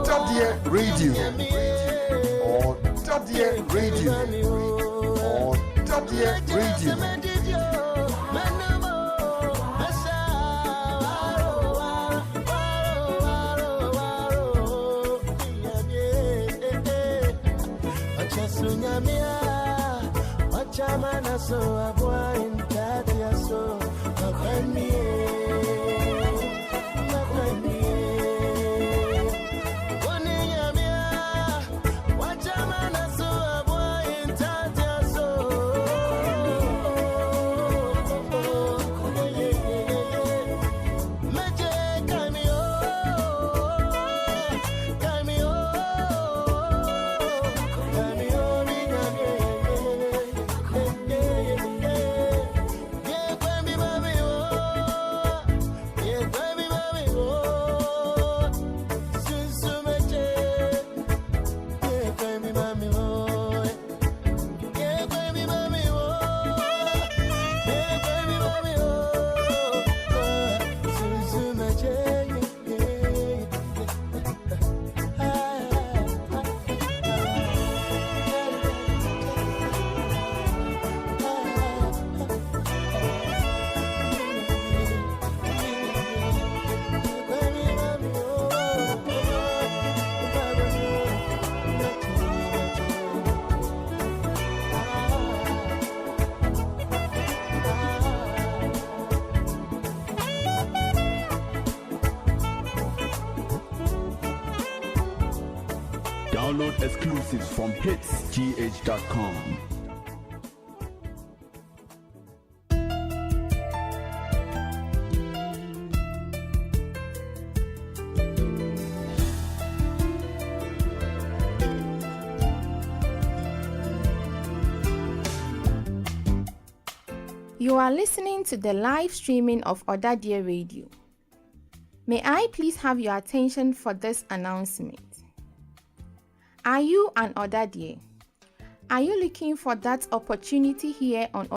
ỌDADEƐ Radio. ỌDADEƐ Radio. ỌDADEɛ Radio. Download exclusives from hitsgh.com. You are listening to the live streaming of ỌDADEƐ Radio. May I please have your attention for this announcement? Are you an ỌDADEƐ? Are you looking for that opportunity here on